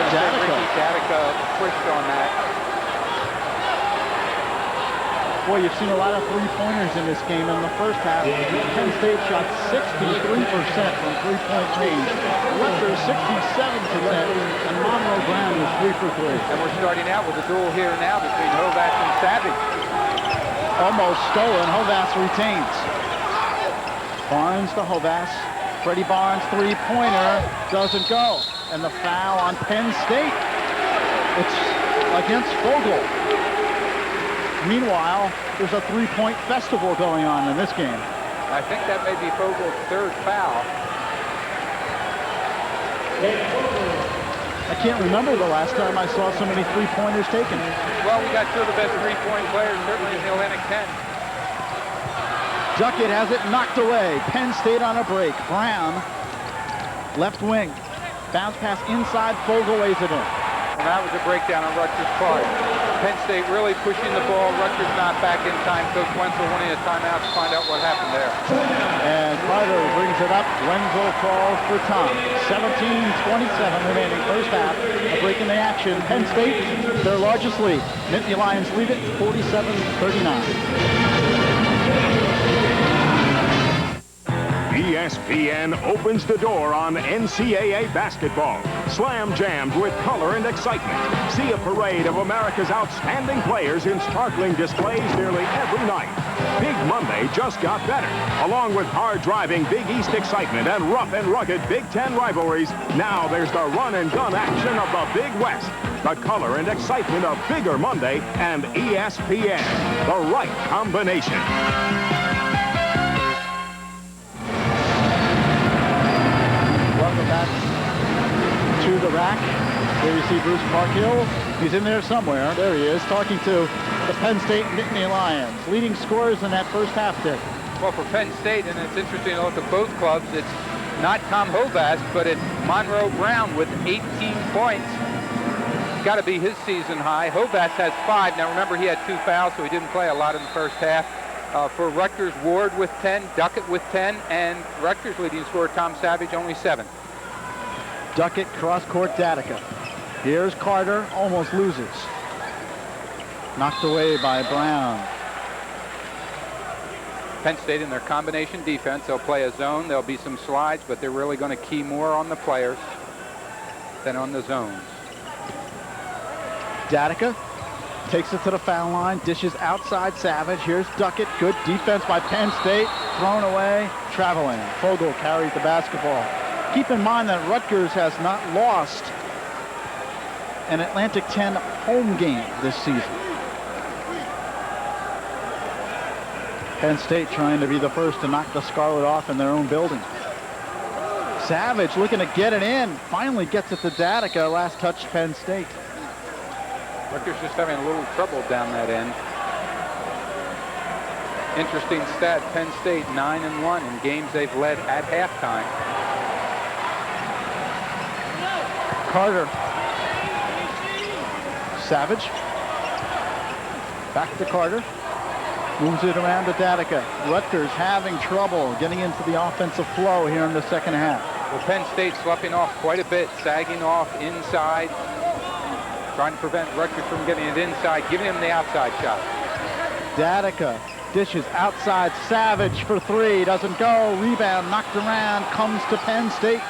Datica pushed on that. Boy, you've seen a lot of three-pointers in this game. In the first half, Penn State shot 63% from three-point range. Rutgers 67%, and Monroe Brown was 3 for 3. And we're starting out with a duel here now between Hovas and Savage. Almost stolen. Hovas retains. Barnes to Hovas. Freddie Barnes, three-pointer, doesn't go. And the foul on Penn State. It's against Fogle. Meanwhile, there's a three-point festival going on in this game. I think that may be Fogle's 3rd foul. I can't remember the last time I saw so many three-pointers taken. Well, we got 2 of the best three-point players, certainly in the Atlantic 10. Duckett has it knocked away. Penn State on a break. Brown, left wing. Bounce pass inside, Fogle lays it in. And that was a breakdown on Rutgers' part. Penn State really pushing the ball. Rutgers not back in time. Coach Wenzel wanting a timeout to find out what happened there. And Carter brings it up. Wenzel calls for time. 17:27 remaining first half. A break in the action. Penn State, their largest lead. Nittany Lions lead it 47-39. ESPN opens the door on NCAA basketball. Slam jammed with color and excitement. See a parade of America's outstanding players in sparkling displays nearly every night. Big Monday just got better. Along with hard-driving Big East excitement and rough and rugged Big Ten rivalries, now there's the run-and-gun action of the Big West. The color and excitement of Bigger Monday and ESPN. The right combination. Welcome back to the rack. There you see Bruce Parkhill. He's in there somewhere. There he is, talking to the Penn State Nittany Lions. Leading scorers in that first half, Dick. Well, for Penn State, and it's interesting to look at both clubs, it's not Tom Hovast, but it's Monroe Brown with 18 points. It's got to be his season high. Hovast has 5. Now, remember, he had 2 fouls, so he didn't play a lot in the first half. For Rutgers, Ward with 10, Duckett with 10, and Rutgers leading scorer Tom Savage only 7. Duckett, cross-court, Datica. Here's Carter, almost loses. Knocked away by Brown. Penn State in their combination defense, they'll play a zone, there'll be some slides, but they're really going to key more on the players than on the zones. Datica takes it to the foul line, dishes outside Savage. Here's Duckett, good defense by Penn State, thrown away, traveling. Fogel carries the basketball. Keep in mind that Rutgers has not lost an Atlantic 10 home game this season. Penn State trying to be the first to knock the Scarlet off in their own building. Savage looking to get it in, finally gets it to Datica, last touch Penn State. Rutgers just having a little trouble down that end. Interesting stat, Penn State 9-1 in games they've led at halftime. Carter. Savage. Back to Carter. Moves it around to Datica. Rutgers having trouble getting into the offensive flow here in the second half. Well, Penn State sloughing off quite a bit, sagging off inside, trying to prevent Rutgers from getting it inside, giving him the outside shot. Datica dishes outside. Savage for 3. Doesn't go. Rebound knocked around. Comes to Penn State.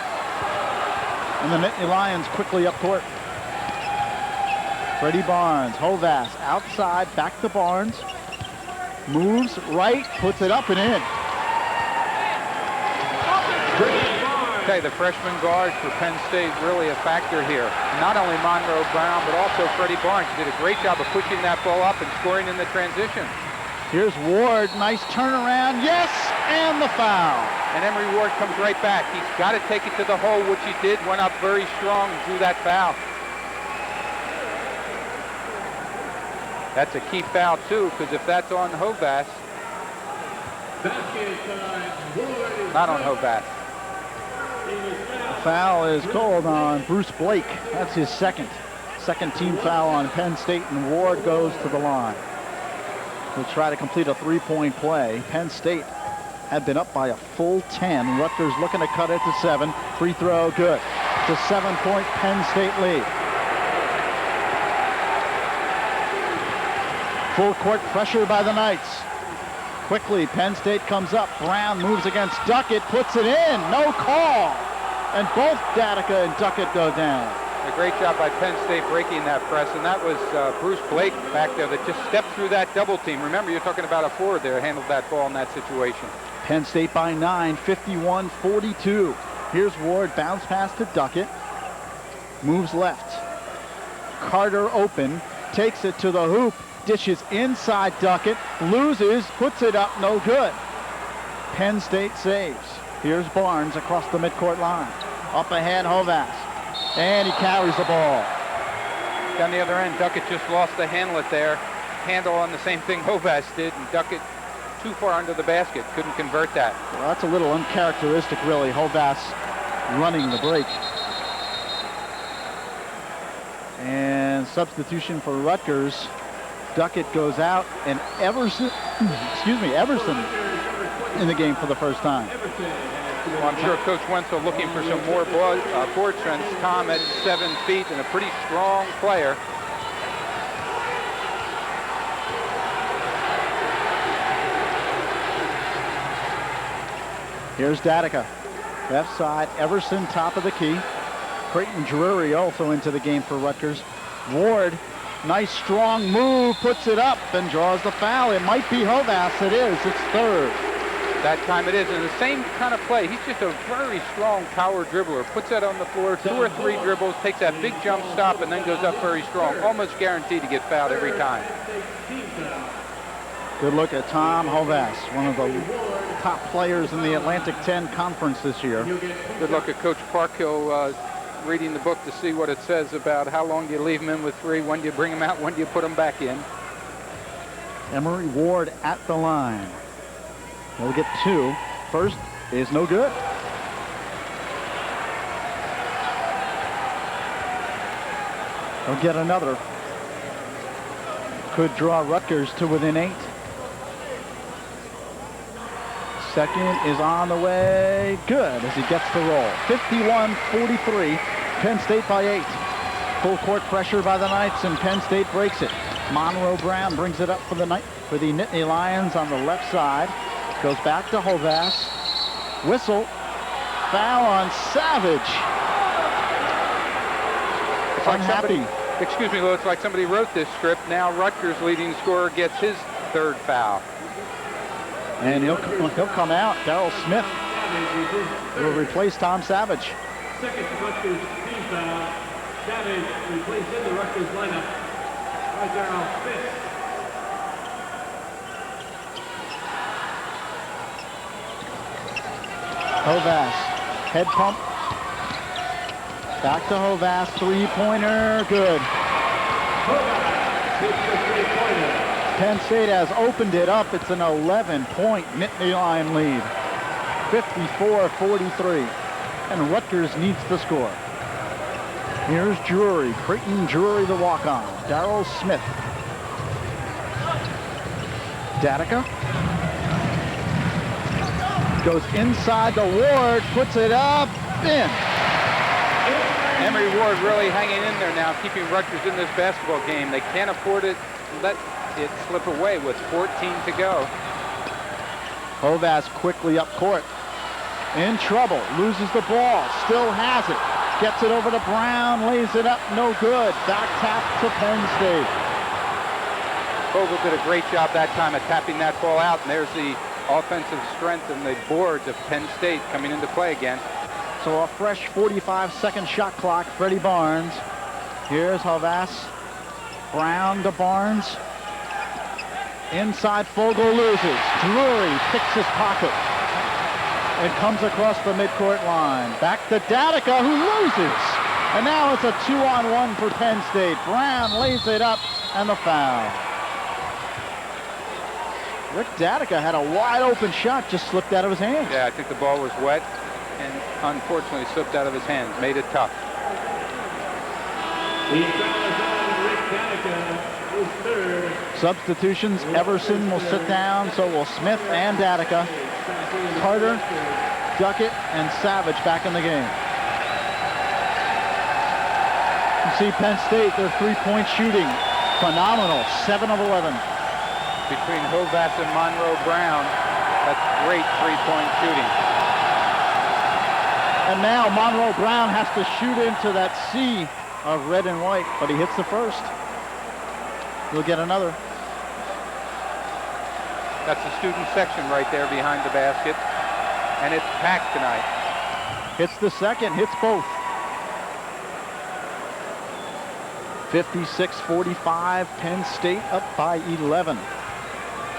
And the Nittany Lions quickly up court. Freddie Barnes. Hovast outside. Back to Barnes. Moves right. Puts it up and in. Okay, the freshman guard for Penn State really a factor here. Not only Monroe Brown, but also Freddie Barnes did a great job of pushing that ball up and scoring in the transition. Here's Ward, nice turnaround, yes, and the foul. And Emory Ward comes right back. He's got to take it to the hole, which he did, went up very strong and drew that foul. That's a key foul too, because if that's on Hovast, not on Hovast. Foul is called on Bruce Blake. That's his second team foul on Penn State, and Ward goes to the line. He'll try to complete a 3-point play. Penn State had been up by a full 10. Rutgers looking to cut it to 7. Free throw good. It's a 7-point Penn State lead. Full court pressure by the Knights. Quickly, Penn State comes up. Brown moves against Duckett, puts it in. No call. And both Datica and Duckett go down. A great job by Penn State breaking that press, and that was Bruce Blake back there that just stepped through that double team. Remember, you're talking about a forward there, handled that ball in that situation. Penn State by 9, 51-42. Here's Ward, bounce pass to Duckett. Moves left. Carter open, takes it to the hoop, dishes inside Duckett, loses, puts it up, no good. Penn State saves. Here's Barnes across the midcourt line. Up ahead, Hovast. And he carries the ball. Down the other end, Duckett just lost the handle there. Handle on the same thing Hovast did, and Duckett too far under the basket. Couldn't convert that. Well, that's a little uncharacteristic, really. Hovast running the break. And substitution for Rutgers. Duckett goes out, and Everson in the game for the first time. Well, I'm sure Coach Wenzel looking for some more board strength. Tom at 7 feet and a pretty strong player. Here's Datica. Left side, Everson top of the key. Creighton Drury also into the game for Rutgers. Ward, nice strong move, puts it up and draws the foul. It might be Hovass. It is. It's third. That time it is. And the same kind of play. He's just a very strong power dribbler. Puts that on the floor, 2 or 3 dribbles, takes that big jump stop, and then goes up very strong. Almost guaranteed to get fouled every time. Good look at Tom Hovass, one of the top players in the Atlantic 10 Conference this year. Good look at Coach Parkhill reading the book to see what it says about how long do you leave him in with 3, when do you bring him out, when do you put him back in. Emery Ward at the line. He'll get 2. First is no good. He'll get another. Could draw Rutgers to within 8. Second is on the way. Good as he gets the roll. 51-43. Penn State by 8. Full court pressure by the Knights, and Penn State breaks it. Monroe Brown brings it up for the Nittany Lions on the left side. Goes back to Hovass. Whistle. Foul on Savage. It's like somebody, excuse me, Lou, it's like somebody wrote this script. Now Rutgers' leading scorer gets his 3rd foul. And he'll come out. Darrell Smith will replace Tom Savage. Second Rutgers team foul. Savage replaced in the Rutgers lineup by Darrell Smith. Hovass, head pump. Back to Hovass, 3-pointer, good. Hovass hits the 3-pointer. Penn State has opened it up. It's an 11-point Nittany Lion lead. 54-43. And Rutgers needs to score. Here's Drury. Creighton Drury, the walk-on. Darrell Smith. Datica. Goes inside the Ward. Puts it up. In. Emery Ward really hanging in there now, keeping Rutgers in this basketball game. They can't afford to let it slip away with 14 to go. Hovass quickly up court. In trouble. Loses the ball. Still has it. Gets it over to Brown. Lays it up. No good. Back tap to Penn State. Vogel did a great job that time of tapping that ball out. And there's the offensive strength and the boards of Penn State coming into play again. So a fresh 45-second shot clock. Freddie Barnes. Here's Hovass. Brown to Barnes. Inside, Fogel loses. Drury picks his pocket and comes across the midcourt line. Back to Datica, who loses. And now it's a 2-on-1 for Penn State. Brown lays it up, and the foul. Rick Datica had a wide open shot, just slipped out of his hands. Yeah, I think the ball was wet and unfortunately slipped out of his hands. Made it tough. The foul is on Rick Datica, his 3rd. Substitutions, Everson will sit down, so will Smith and Datica. Carter, Duckett, and Savage back in the game. You see Penn State, their 3-point shooting, phenomenal, 7 of 11. Between Hovass and Monroe Brown, that's great 3-point shooting. And now Monroe Brown has to shoot into that sea of red and white, but he hits the first. He'll get another. That's the student section right there behind the basket. And it's packed tonight. Hits the second, hits both. 56-45, Penn State up by 11.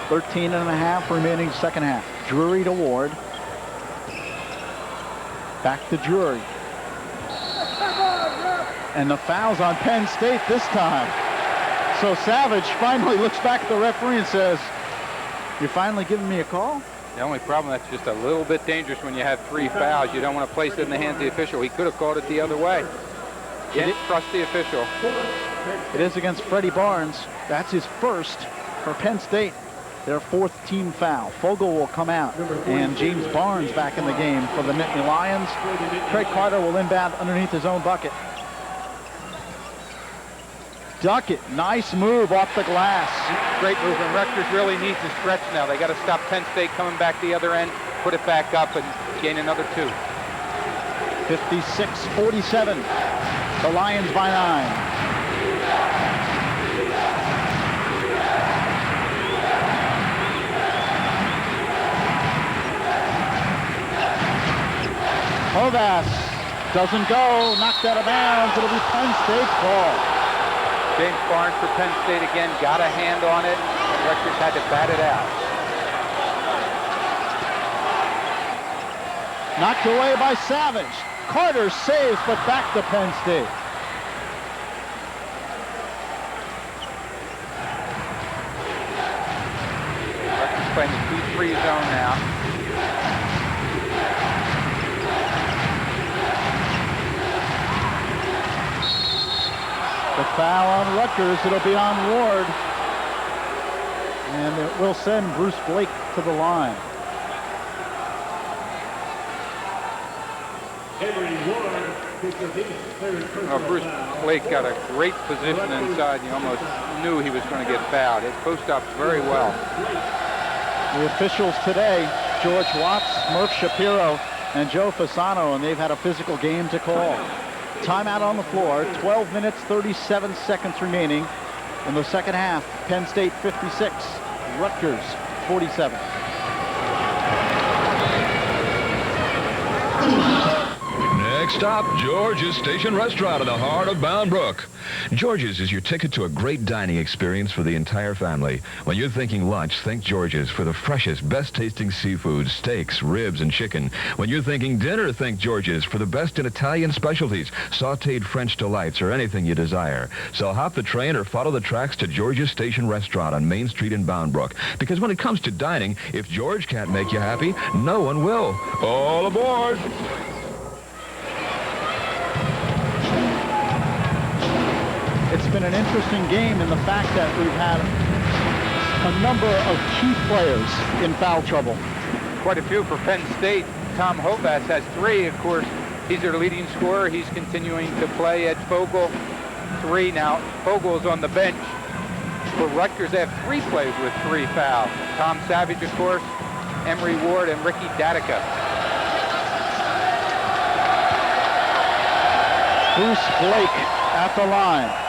13.5 remaining second half. Drury to Ward. Back to Drury. And the foul's on Penn State this time. So Savage finally looks back at the referee and says, "You're finally giving me a call?" The only problem, that's just a little bit dangerous when you have 3 fouls. You don't want to place it in the hands of the official. He could have called it the other way. Didn't trust the official. It is against Freddie Barnes. That's his first for Penn State. Their 4th team foul. Fogel will come out, and James Barnes back in the game for the Nittany Lions. Craig Carter will inbound underneath his own bucket. Duckett, nice move off the glass. Great movement. Rutgers really needs to stretch now. They got to stop Penn State coming back the other end, put it back up, and gain another 2. 56-47. The Lions by 9. Hovass doesn't go, knocked out of bounds. It'll be Penn State's ball. James Barnes for Penn State again, got a hand on it. Rutgers had to bat it out. Knocked away by Savage. Carter saves, but back to Penn State. Rutgers playing the 2-3 zone now. The foul on Rutgers, it'll be on Ward. And it will send Bruce Blake to the line. Bruce Blake got a great position inside. You almost knew he was going to get fouled. It post-ups very well. The officials today, George Watts, Murph Shapiro, and Joe Fasano, and they've had a physical game to call. Timeout on the floor, 12 minutes, 37 seconds remaining in the second half. Penn State 56, Rutgers 47. Next stop, George's Station Restaurant in the heart of Bound Brook. George's is your ticket to a great dining experience for the entire family. When you're thinking lunch, think George's for the freshest, best-tasting seafood, steaks, ribs, and chicken. When you're thinking dinner, think George's for the best in Italian specialties, sautéed French delights, or anything you desire. So hop the train or follow the tracks to George's Station Restaurant on Main Street in Bound Brook. Because when it comes to dining, if George can't make you happy, no one will. All aboard! It's been an interesting game in the fact that we've had a number of key players in foul trouble. Quite a few for Penn State. Tom Hovass has 3. Of course, he's their leading scorer. He's continuing to play. Ed Fogel, 3 now. Fogel's on the bench. For Rutgers, they have 3 players with 3 fouls. Tom Savage, of course, Emery Ward, and Ricky Datica. Bruce Blake at the line.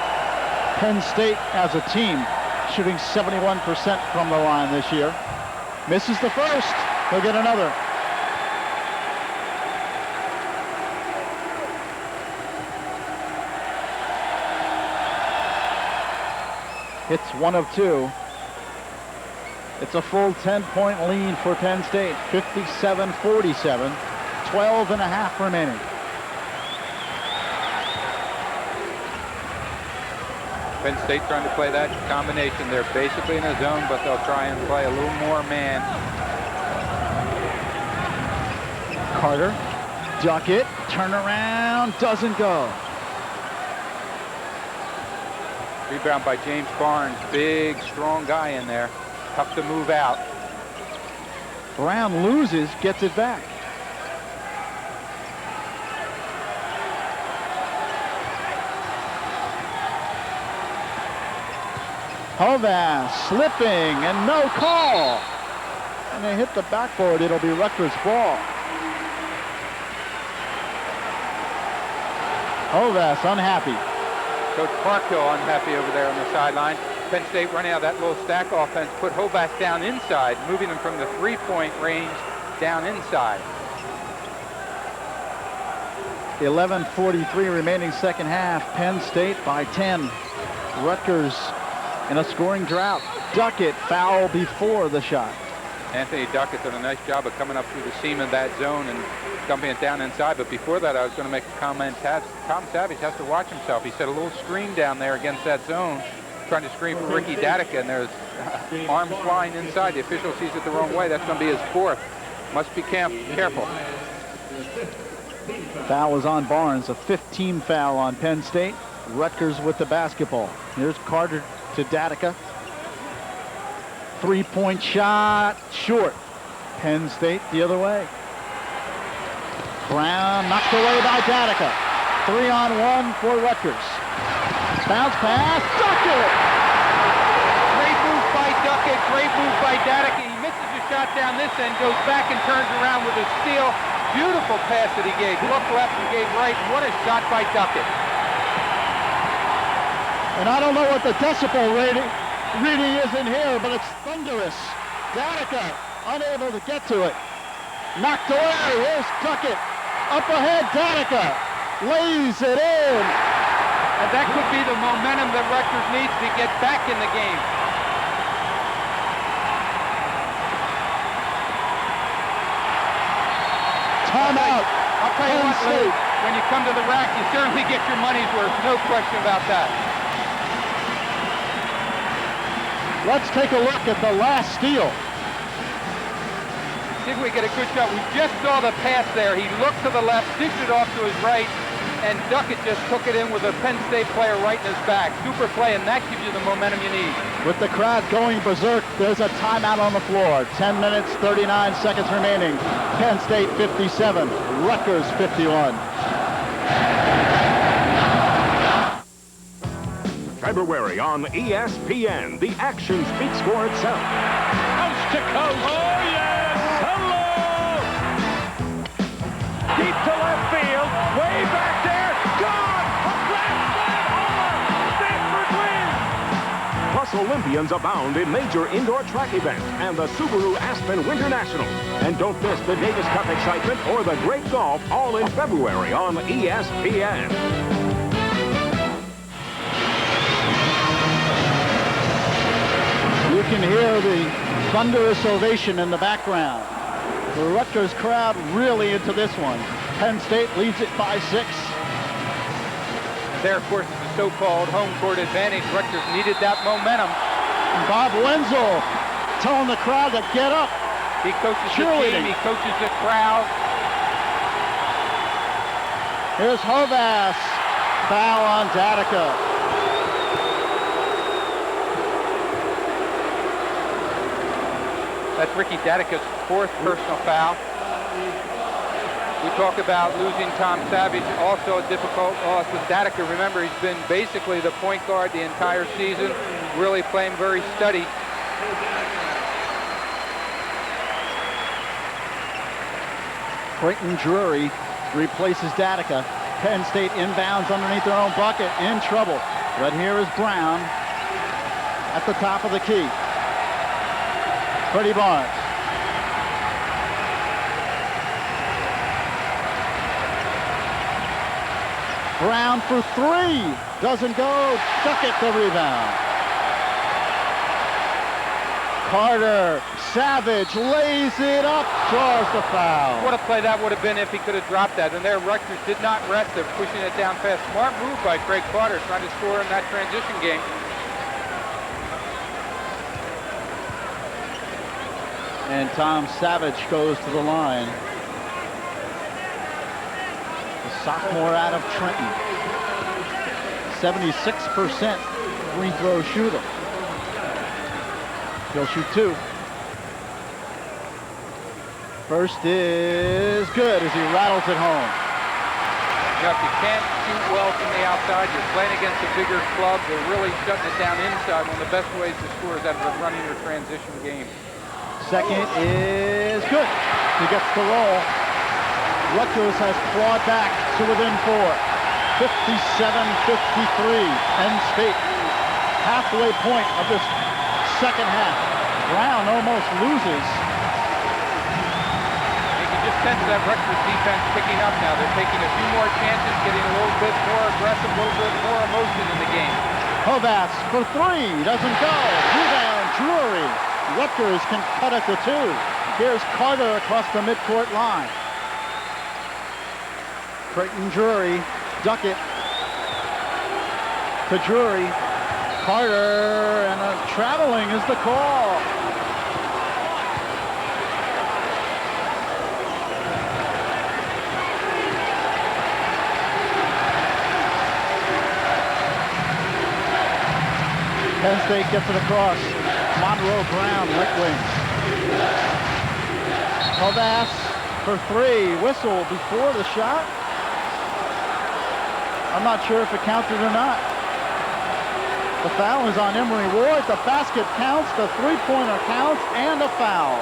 Penn State as a team shooting 71% from the line this year. Misses the first. He'll get another. Hits 1 of 2. It's a full 10-point lead for Penn State. 57-47. 12 and a half remaining. Penn State trying to play that combination. They're basically in a zone, but they'll try and play a little more man. Carter, duck it, turn around, doesn't go. Rebound by James Barnes. Big, strong guy in there. Tough to move out. Brown loses, gets it back. Hovass slipping and no call. And they hit the backboard. It'll be Rutgers' ball. Hovass unhappy. Coach Parkhill unhappy over there on the sideline. Penn State running out of that little stack offense, put Hovass down inside, moving him from the 3-point range down inside. 11:43 remaining second half. Penn State by 10. Rutgers in a scoring drought. Duckett foul before the shot. Anthony Duckett did a nice job of coming up through the seam of that zone and dumping it down inside. But before that, I was going to make a comment. Tom Savage has to watch himself. He said a little screen down there against that zone, trying to screen for Ricky Datica, and there's arms flying inside. The official sees it the wrong way. That's going to be his 4th. Must be careful. Foul was on Barnes. A 15 foul on Penn State. Rutgers with the basketball. Here's Carter to Datica. 3-point shot, short. Penn State the other way. Brown knocked away by Datica. 3-on-1 for Rutgers. Bounce pass, Duckett! Great move by Duckett, great move by Datica. He misses his shot down this end, goes back and turns around with a steal. Beautiful pass that he gave. Looked left and gave right. What a shot by Duckett. And I don't know what the decibel reading is in here, but it's thunderous. Danica unable to get to it. Knocked away. Here's Duckett. Up ahead, Danica lays it in. And that could be the momentum that Rutgers needs to get back in the game. Timeout. I'll tell you what, Lou, when you come to the rack, you certainly get your money's worth. No question about that. Let's take a look at the last steal. See if we get a good shot. We just saw the pass there. He looked to the left, dished it off to his right, and Duckett just took it in with a Penn State player right in his back. Super play, and that gives you the momentum you need. With the crowd going berserk, there's a timeout on the floor. 10 minutes, 39 seconds remaining. Penn State 57, Rutgers 51. February on ESPN. The action speaks for itself. Coast to coast. Oh, yes. Hello. Deep to left field. Way back there. Gone. A grand slam homer. Stanford wins. Plus, Olympians abound in major indoor track events and the Subaru Aspen Winter Nationals. And don't miss the Davis Cup excitement or the great golf all in February on ESPN. You can hear the thunderous ovation in the background. The Rutgers crowd really into this one. Penn State leads it by 6. There, of course, is the so-called home court advantage. Rutgers needed that momentum. Bob Wenzel telling the crowd to get up. He coaches the team, he coaches the crowd. Here's Hovass. Foul on Datica. That's Ricky Datica's 4th personal foul. We talk about losing Tom Savage, also a difficult loss with Datica. Remember, he's been basically the point guard the entire season, really playing very steady. Creighton Drury replaces Datica. Penn State inbounds underneath their own bucket, in trouble. But here is Brown at the top of the key. Freddie Barnes. Brown for 3. Doesn't go. Duckett the rebound. Carter. Savage lays it up. Draws the foul. What a play that would have been if he could have dropped that. And there, Rutgers did not rest. They're pushing it down fast. Smart move by Craig Carter, trying to score in that transition game. And Tom Savage goes to the line. The sophomore out of Trenton. 76% free throw shooter. He'll shoot 2. First is good as he rattles it home. Now, if you can't shoot well from the outside, you're playing against a bigger club. They're really shutting it down inside. One of the best ways to score is out of running your transition game. Second is good. He gets the roll. Rutgers has clawed back to within 4. 57-53. Penn State. Halfway point of this second half. Brown almost loses. You can just sense that Rutgers defense picking up now. They're taking a few more chances, getting a little bit more aggressive, a little bit more emotion in the game. Hovass for 3. Doesn't go. Rebound, Drury. Rutgers can cut it to 2. Here's Carter across the midcourt line. Creighton Drury, Duckett to Drury. Carter, and traveling is the call. Penn State gets it across. Monroe Brown, right wing. Hovass for 3. Whistle before the shot. I'm not sure if it counted or not. The foul is on Emory Ward. The basket counts, the 3-pointer counts, and a foul.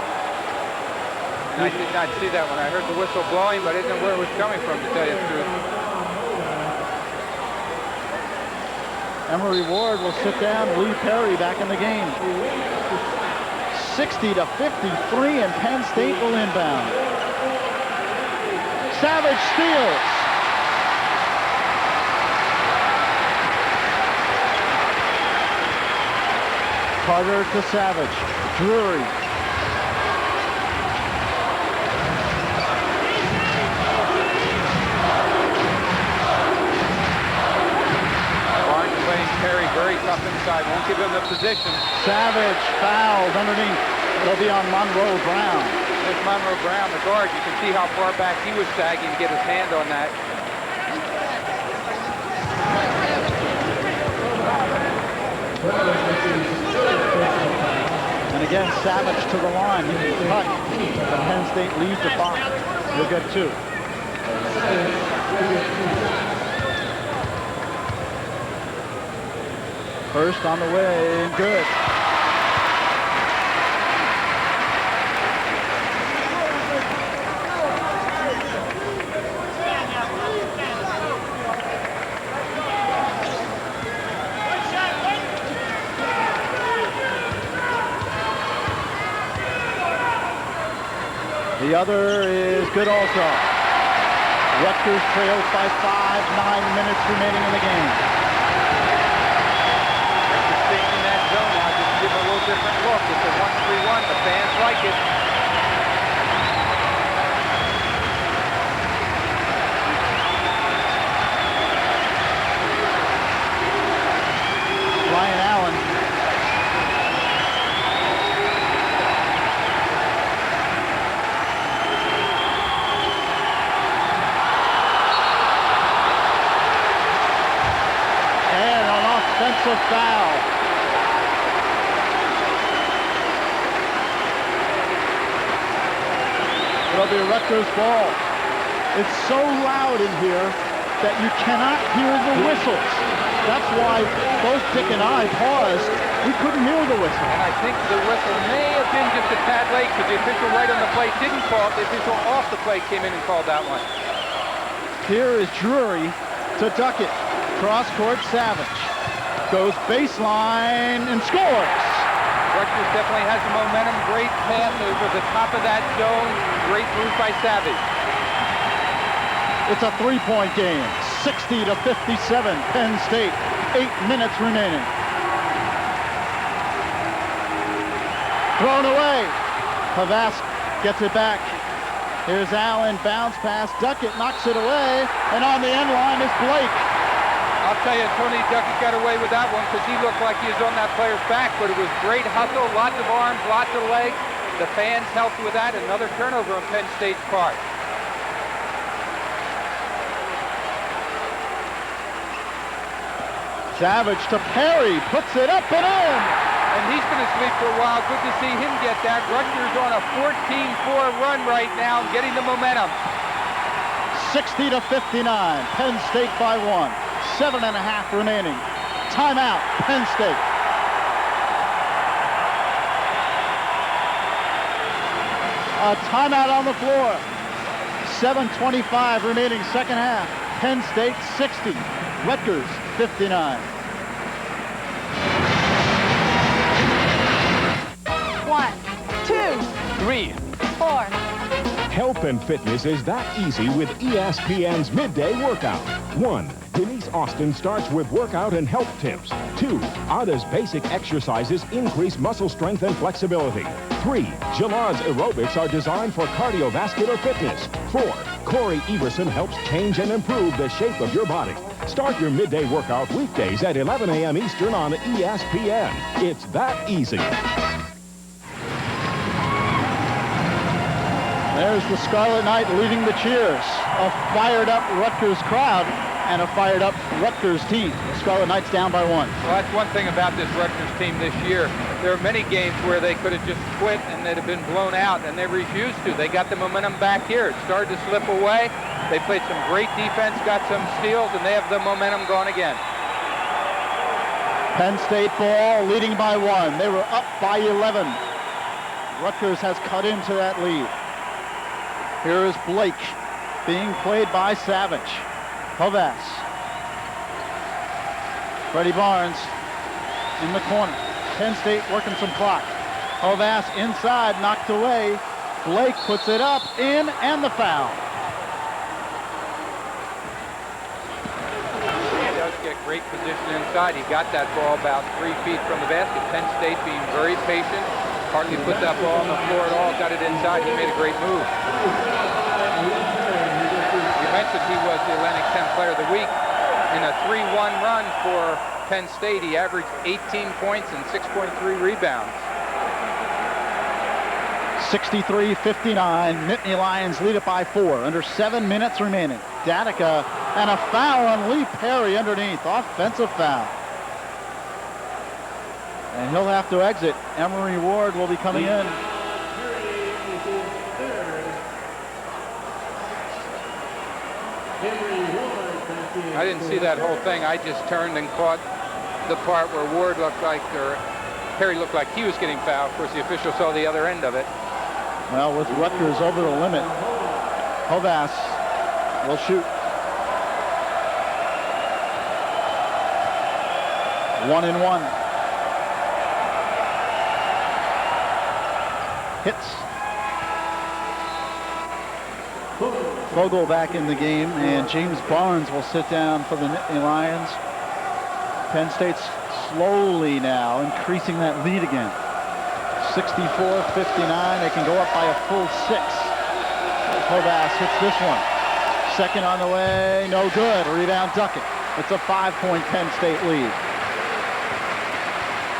I did not see that one. I heard the whistle blowing, but I didn't know where it was coming from, to tell you the truth. Emory Ward will sit down. Lee Perry back in the game. 60-53, and Penn State will inbound. Savage steals. Carter to Savage. Drury. Barnes playing Perry very tough inside. Won't give him the position. Savage fouled underneath. It'll be on Monroe Brown. There's Monroe Brown, the guard. You can see how far back he was sagging to get his hand on that. And again, Savage to the line. He's cut. The Penn State lead to 5. He'll get 2. First on the way, and good. The other is good also. Rutgers trails by 5, 9 minutes remaining in the game. Rutgers staying in that zone now, just to give it a little different look. It's a 1-3-1. The fans like it. Ryan Allen. Offensive foul. It'll be Rutgers ball. It's so loud in here that you cannot hear the whistles. That's why both Dick and I paused. We couldn't hear the whistle. And I think the whistle may have been just a tad late because the official right on the plate didn't call it. The official off the plate came in and called that one. Here is Drury to Duckett. Cross court, Savage. Goes baseline and scores. Rutgers definitely has the momentum. Great pass over the top of that zone. Great move by Savage. It's a 3-point game. 60-57. Penn State. 8 minutes remaining. Thrown away. Pavask gets it back. Here's Allen. Bounce pass. Duckett knocks it away. And on the end line is Blake. I'll tell you, Tony Duckett got away with that one because he looked like he was on that player's back, but it was great hustle, lots of arms, lots of legs. The fans helped with that. Another turnover on Penn State's part. Savage to Perry, puts it up and in. And he's going to sleep for a while. Good to see him get that. Rutgers on a 14-4 run right now, getting the momentum. 60-59, Penn State by 1. 7.5 remaining. Timeout, Penn State. A timeout on the floor. 7:25 remaining second half. Penn State 60, Rutgers 59. 1, 2, 3. 4. Health and fitness is that easy with ESPN's midday workout. 1. Denise Austin starts with workout and health tips. 2. Ada's basic exercises increase muscle strength and flexibility. 3. Jalad's aerobics are designed for cardiovascular fitness. 4. Corey Everson helps change and improve the shape of your body. Start your midday workout weekdays at 11 a.m. Eastern on ESPN. It's that easy. There's the Scarlet Knight leading the cheers. A fired-up Rutgers crowd and a fired-up Rutgers team. Scarlet Knights down by 1. Well, that's one thing about this Rutgers team this year. There are many games where they could have just quit and they'd have been blown out, and they refused to. They got the momentum back here. It started to slip away. They played some great defense, got some steals, and they have the momentum gone again. Penn State ball leading by 1. They were up by 11. Rutgers has cut into that lead. Here is Blake being played by Savage. Hovas. Freddie Barnes in the corner. Penn State working some clock. Hovas inside, knocked away. Blake puts it up, in, and the foul. He does get great position inside. He got that ball about 3 feet from the basket. Penn State being very patient. Hardly put that ball on the floor at all. Got it inside. He made a great move. You mentioned he was the Atlantic 10 Player of the Week. In a 3-1 run for Penn State, he averaged 18 points and 6.3 rebounds. 63-59, Nittany Lions lead it by 4. Under 7 minutes remaining. Danica and a foul on Lee Perry underneath. Offensive foul. And he'll have to exit. Emery Ward will be coming in. I didn't see that whole thing. I just turned and caught the part where Ward looked like, or Perry looked like he was getting fouled. Of course, the official saw the other end of it. Well, with Rutgers over the limit, Hovas will shoot. 1-and-1. Hits. Fogle back in the game, and James Barnes will sit down for the Nittany Lions. Penn State's slowly now increasing that lead again. 64-59. They can go up by a full 6. Hovas hits this one. Second on the way, no good. Rebound Duckett. It's a 5-point Penn State lead.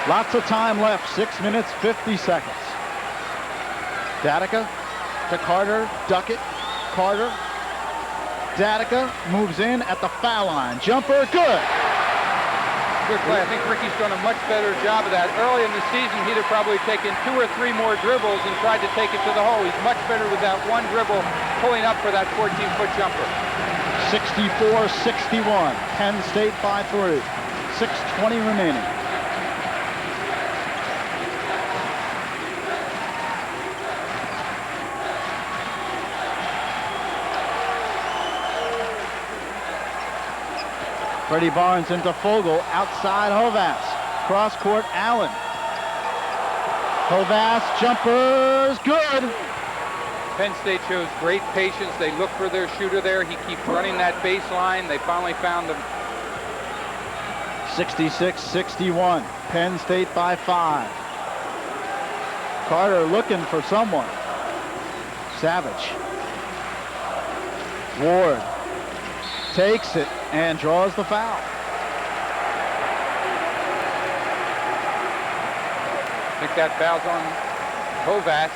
Lots of time left. 6 minutes, 50 seconds. Datica to Carter. Duckett. Carter. Datica moves in at the foul line. Jumper, good. Good play. I think Ricky's done a much better job of that. Early in the season, he'd have probably taken 2 or 3 more dribbles and tried to take it to the hole. He's much better with that one dribble, pulling up for that 14-foot jumper. 64-61. Penn State by 3. 6:20 remaining. Freddie Barnes into Fogle, outside Hovas. Cross court, Allen. Hovas, jumpers, good. Penn State shows great patience. They look for their shooter there. He keeps running that baseline. They finally found him. 66-61. Penn State by 5. Carter looking for someone. Savage. Ward takes it and draws the foul. I think that foul's on Hovas.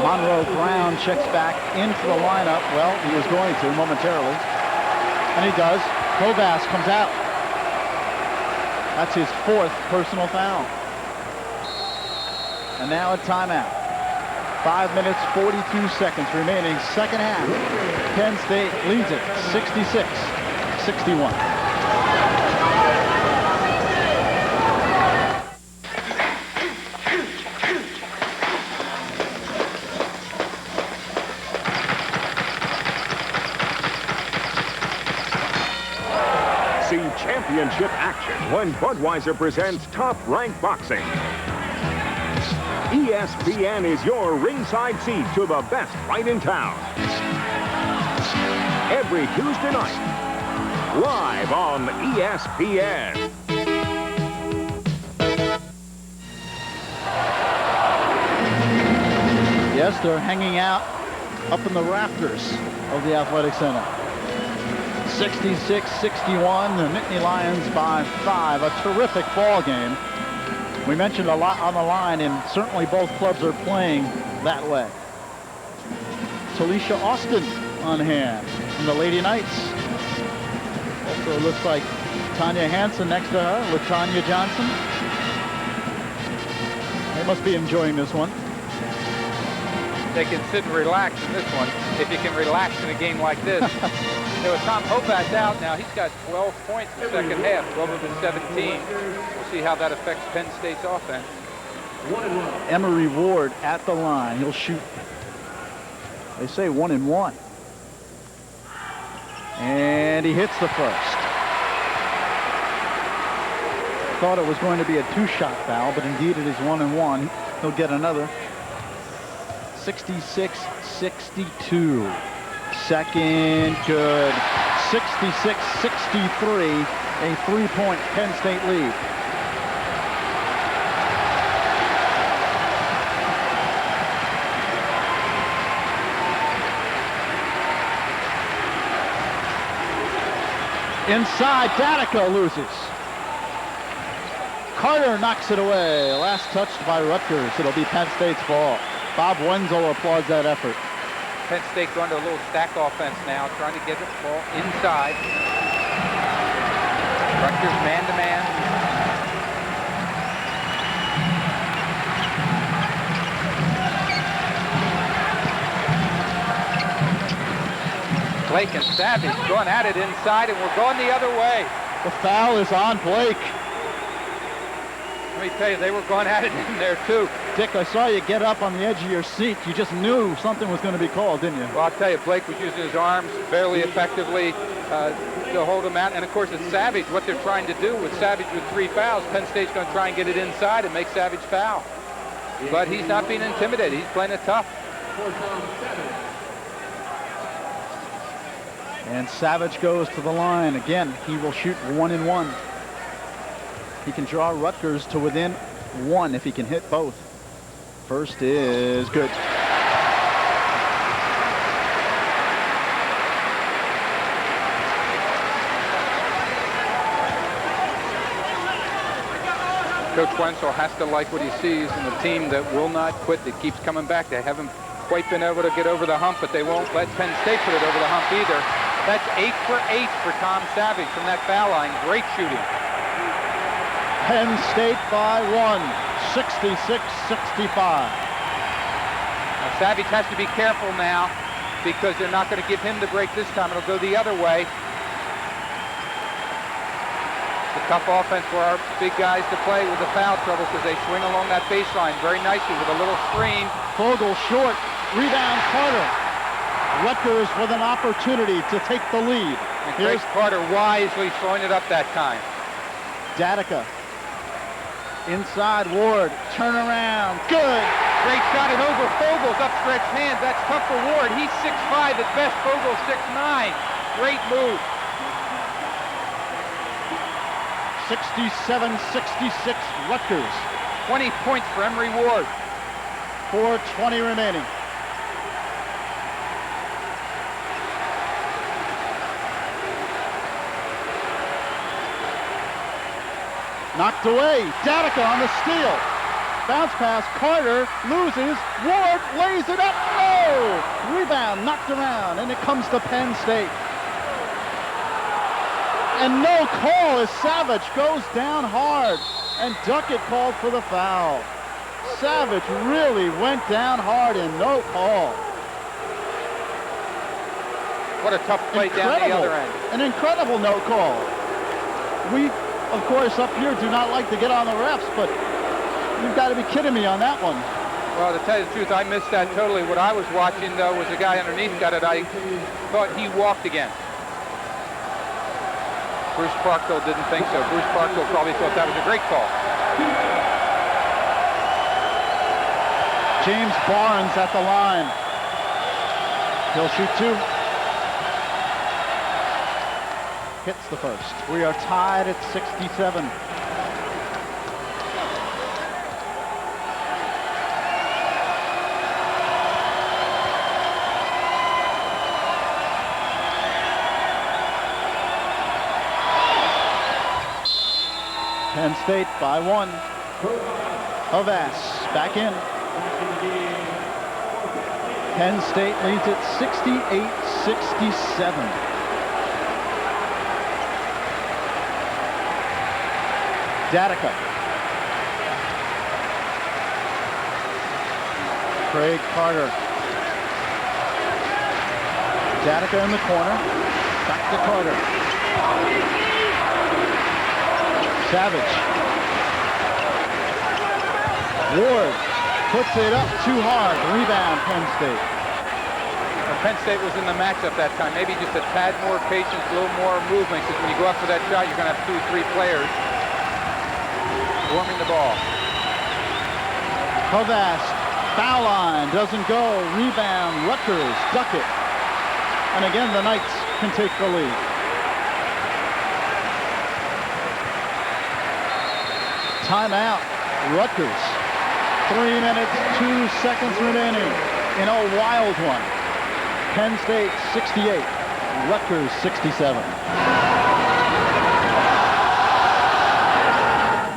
Monroe Brown checks back into the lineup. Well, he was going to momentarily. And he does. Hovas comes out. That's his 4th personal foul. And now a timeout. 5 minutes, 42 seconds remaining. Second half. Penn State leads it 66-61. See championship action when Budweiser presents Top Rank Boxing. ESPN is your ringside seat to the best fight in town. Every Tuesday night, live on ESPN. Yes, they're hanging out up in the rafters of the Athletic Center. 66-61, the Nittany Lions by 5. A terrific ball game. We mentioned a lot on the line, and certainly both clubs are playing that way. Talisha Austin on hand from the Lady Knights. Also looks like Tanya Hansen next to her with Tanya Johnson. They must be enjoying this one. They can sit and relax in this one, if you can relax in a game like this. So Tom Hovath's out now. He's got 12 points in the second half, 12 of his 17. We'll see how that affects Penn State's offense. Emery Ward at the line. He'll shoot. They say 1 and 1. And he hits the first. Thought it was going to be a 2-shot foul, but indeed it is 1 and 1. He'll get another. 66-62. Second, good. 66-63, a 3-point Penn State lead. Inside, Danica loses. Carter knocks it away. Last touched by Rutgers. It'll be Penn State's ball. Bob Wenzel applauds that effort. Penn State going to a little stack offense now, trying to get the ball inside. Rutgers man-to-man. Blake and Savage going at it inside, and we're going the other way. The foul is on Blake. Let me tell you, they were going at it in there too. Dick, I saw you get up on the edge of your seat. You just knew something was going to be called, didn't you? Well, I'll tell you, Blake was using his arms fairly effectively to hold him out. And, of course, it's Savage. What they're trying to do with Savage with 3 fouls, Penn State's going to try and get it inside and make Savage foul. But he's not being intimidated. He's playing it tough. And Savage goes to the line. Again, he will shoot 1 and 1. He can draw Rutgers to within 1 if he can hit both. First is good. Coach Wenzel has to like what he sees in a team that will not quit, that keeps coming back. They haven't quite been able to get over the hump, but they won't let Penn State put it over the hump either. That's 8 for 8 for Tom Savage from that foul line. Great shooting. Penn State by 1, 66-65. Savage has to be careful now because they're not going to give him the break this time. It'll go the other way. It's a tough offense for our big guys to play with the foul trouble because they swing along that baseline very nicely with a little screen. Fogle short, rebound Carter. Rutgers with an opportunity to take the lead. And Greg Carter wisely throwing it up that time. Danica. Inside Ward, turn around, good. Great shot and over Fogle's upstretched hands. That's tough for Ward. He's 6'5", at best Fogle's 6'9". Great move. 67-66 Rutgers. 20 points for Emery Ward. 4:20 remaining. Knocked away. Danica on the steal. Bounce pass. Carter loses. Ward lays it up. No! Rebound knocked around, and it comes to Penn State. And no call as Savage goes down hard, and Duckett called for the foul. Savage really went down hard and no call. What a tough play down the other end. An incredible no call. We, of course, up here do not like to get on the refs, but you've got to be kidding me on that one. Well, to tell you the truth, I missed that totally. What I was watching, though, was the guy underneath got it. I thought he walked again. Bruce Parkville didn't think so. Bruce Parkville probably thought that was a great call. James Barnes at the line. He'll shoot 2. Hits the first. We are tied at 67. Penn State by 1. Hovath back in. Penn State leads it 68-67. Danica. Craig Carter. Danica in the corner. Back to Carter. Savage. Ward puts it up too hard. Rebound, Penn State. Penn State was in the matchup that time. Maybe just a tad more patience, a little more movement, because when you go up for that shot, you're going to have 2 or 3 players warming the ball. Hovast, foul line, doesn't go. Rebound, Rutgers, duck it. And again, the Knights can take the lead. Timeout, Rutgers. 3 minutes, 2 seconds remaining in a wild one. Penn State 68, Rutgers 67.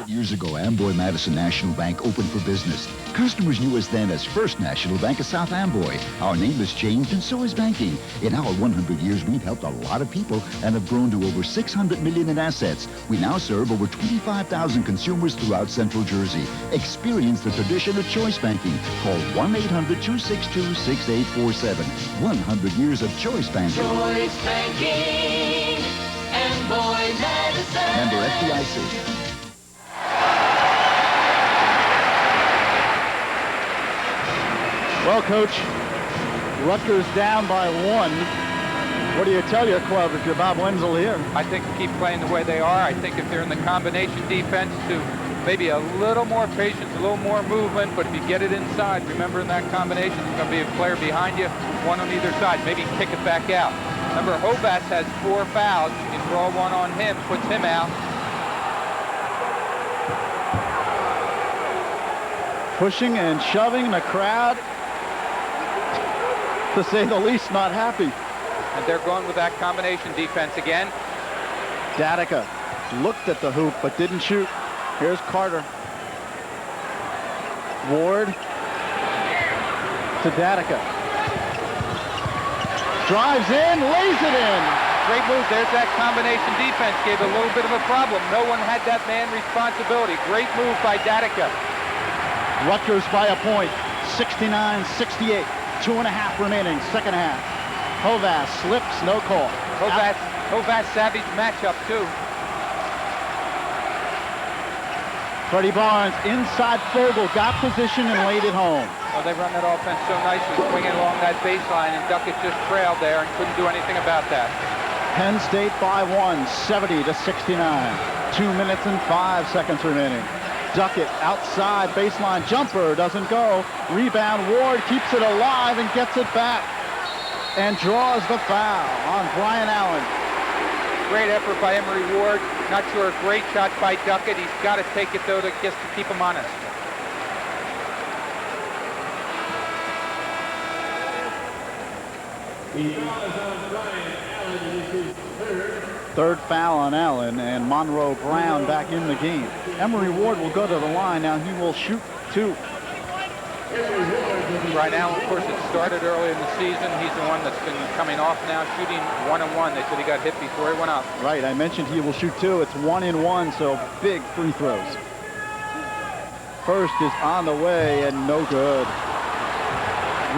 Years ago, Amboy Madison National Bank opened for business. Customers knew us then as First National Bank of South Amboy. Our name has changed, and so has banking. In our 100 years, we've helped a lot of people and have grown to over $600 million in assets. We now serve over 25,000 consumers throughout Central Jersey. Experience the tradition of choice banking. Call 1-800-262-6847. 100 years of choice banking. Choice banking, Amboy Madison. Member FDIC. Well, Coach, Rutgers down by 1. What do you tell your club if you're Bob Wenzel here? I think keep playing the way they are. I think if they're in the combination defense, to maybe a little more patience, a little more movement, but if you get it inside, remember in that combination, there's going to be a player behind you, 1 on either side. Maybe kick it back out. Remember, Hovast has 4 fouls. You can draw 1 on him, puts him out. Pushing and shoving the crowd, to say the least, not happy. And they're going with that combination defense again. Datica looked at the hoop but didn't shoot. Here's Carter. Ward to Datica. Drives in, lays it in. Great move. There's that combination defense. Gave a little bit of a problem. No one had that man responsibility. Great move by Datica. Rutgers by a point. 69-68. 2.5 remaining, second half. Hovast slips, no call. Hovast savage matchup too. Freddie Barnes inside Fogel, got position and laid it home. Well, they run that offense so nicely, swinging along that baseline, and Duckett just trailed there and couldn't do anything about that. Penn State by 1, 70-69. 2 minutes and 5 seconds remaining. Duckett outside baseline jumper doesn't go. Rebound, Ward keeps it alive and gets it back and draws the foul on Brian Allen. Great effort by Emery Ward. Not sure, a great shot by Duckett. He's got to take it though to just to keep him honest. Third foul on Allen, and Monroe Brown back in the game. Emery Ward will go to the line. Now he will shoot 2. Brian Allen, of course, it started early in the season. He's the one that's been coming off now, shooting 1-on-1. They said he got hit before he went up. Right, I mentioned he will shoot 2. It's 1-and-1, so big free throws. First is on the way and no good.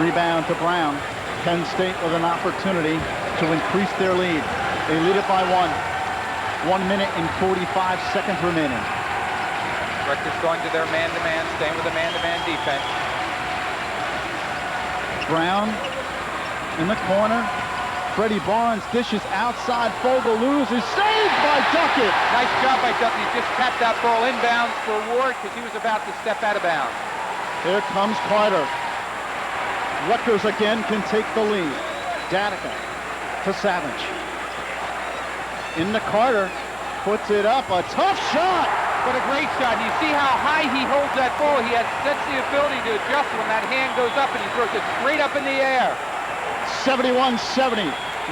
Rebound to Brown. Penn State with an opportunity to increase their lead. They lead it by 1. 1 minute and 45 seconds remaining. Rutgers going to their man-to-man, staying with the man-to-man defense. Brown in the corner. Freddie Barnes dishes outside. Fogel loses. Saved by Duckett. Nice job by Duckett. He just tapped that ball inbounds for Ward because he was about to step out of bounds. Here comes Carter. Rutgers again can take the lead. Danica to Savage. Into Carter. Puts it up. A tough shot. But a great shot. You see how high he holds that ball. He has such the ability to adjust when that hand goes up and he throws it straight up in the air. 71-70.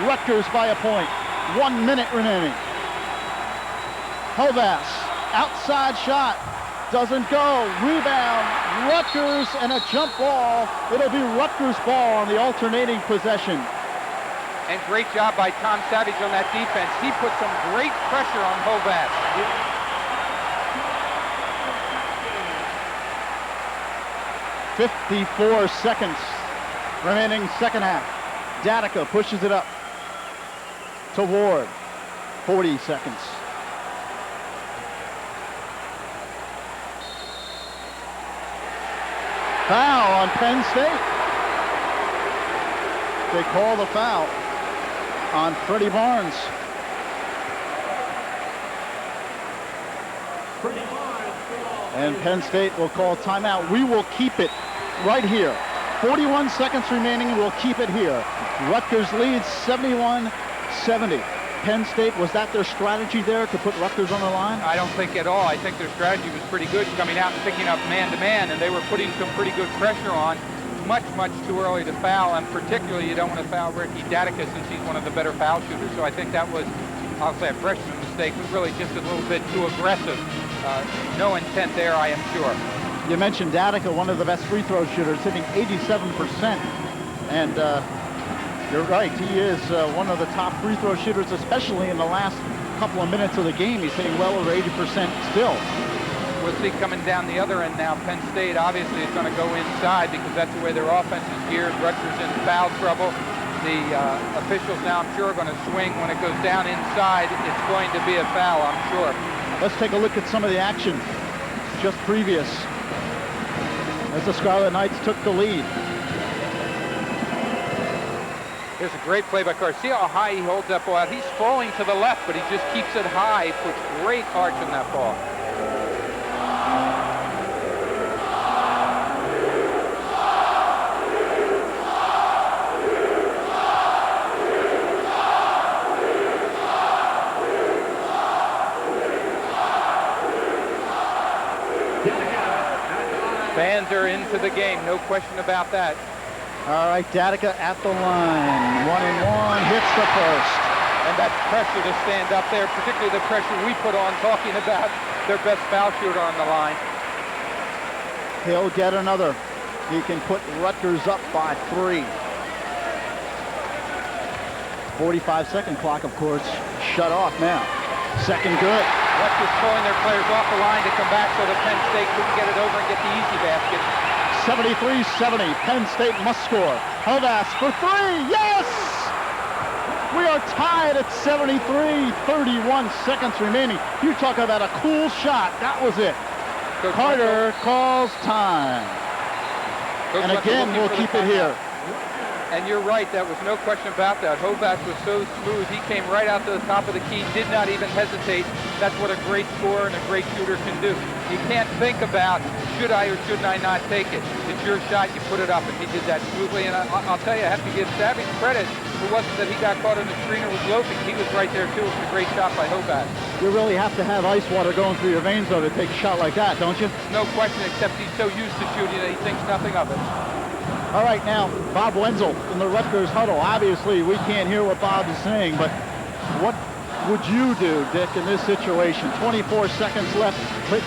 Rutgers by a point. 1 minute remaining. Hovast. Outside shot. Doesn't go. Rebound. Rutgers and a jump ball. It'll be Rutgers ball on the alternating possession. And great job by Tom Savage on that defense. He put some great pressure on Hovast. 54 seconds remaining, second half. Datica pushes it up. to Ward. 40 seconds. Foul on Penn State. They call the foul on Freddie Barnes. And Penn State will call timeout. We will keep it right here. 41 seconds remaining. We'll keep it here. Rutgers leads 71-70. Penn State, was that their strategy there to put Rutgers on the line? I don't think at all. I think their strategy was pretty good, coming out and picking up man-to-man, and they were putting some pretty good pressure on. Much too early to foul, and particularly you don't want to foul Ricky Datica since he's one of the better foul shooters. So I think that was, I'll say, a freshman mistake, but really just a little bit too aggressive. No intent there, I am sure. You mentioned Datica, one of the best free throw shooters, hitting 87%. And you're right, he is one of the top free throw shooters, especially in the last couple of minutes of the game. He's hitting well over 80% still. We'll see coming down the other end now. Penn State obviously is going to go inside because that's the way their offense is geared. Rutgers in foul trouble. The officials now, I'm sure, are going to swing when it goes down inside. It's going to be a foul, I'm sure. Let's take a look at some of the action just previous as the Scarlet Knights took the lead. Here's a great play by Carter. See how high he holds that ball out? He's falling to the left, but he just keeps it high. Puts great arch in that ball. Fans are into the game, no question about that. All right, Datica at the line. 1-and-1, hits the first. And that pressure to stand up there, particularly the pressure we put on talking about their best foul shooter on the line. He'll get another. He can put Rutgers up by 3. 45-second clock, of course, shut off now. Second good. Rutgers pulling their players off the line to come back so that Penn State couldn't get it over and get the easy basket. 73-70. Penn State must score. Hovass for 3. Yes! We are tied at 73. 31 seconds remaining. You talk about a cool shot. That was it. Coach Carter calls time. And again, we'll keep it here. And you're right, that was no question about that. Hovass was so smooth. He came right out to the top of the key, did not even hesitate. That's what a great scorer and a great shooter can do. You can't think about, should I or shouldn't I not take it? It's your shot, you put it up, and he did that smoothly. And I'll tell you, I have to give Savage credit. It wasn't that he got caught in the screen or was loafing. He was right there, too. It was a great shot by Hovass. You really have to have ice water going through your veins, though, to take a shot like that, don't you? No question, except he's so used to shooting that he thinks nothing of it. All right, now, Bob Wenzel in the Rutgers huddle. Obviously, we can't hear what Bob is saying, but what would you do, Dick, in this situation? 24 seconds left.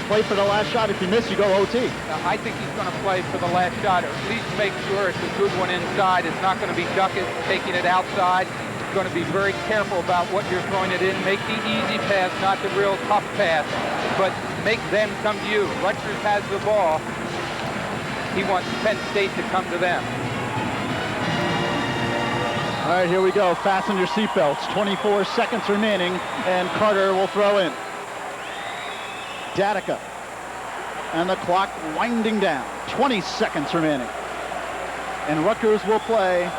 Play for the last shot. If you miss, you go OT. I think he's going to play for the last shot, or at least make sure it's a good one inside. It's not going to be ducking, taking it outside. It's going to be very careful about what you're throwing it in. Make the easy pass, not the real tough pass, but make them come to you. Rutgers has the ball. He wants Penn State to come to them. All right, here we go. Fasten your seatbelts. 24 seconds remaining, and Carter will throw in. Datica. And the clock winding down. 20 seconds remaining. And Rutgers will play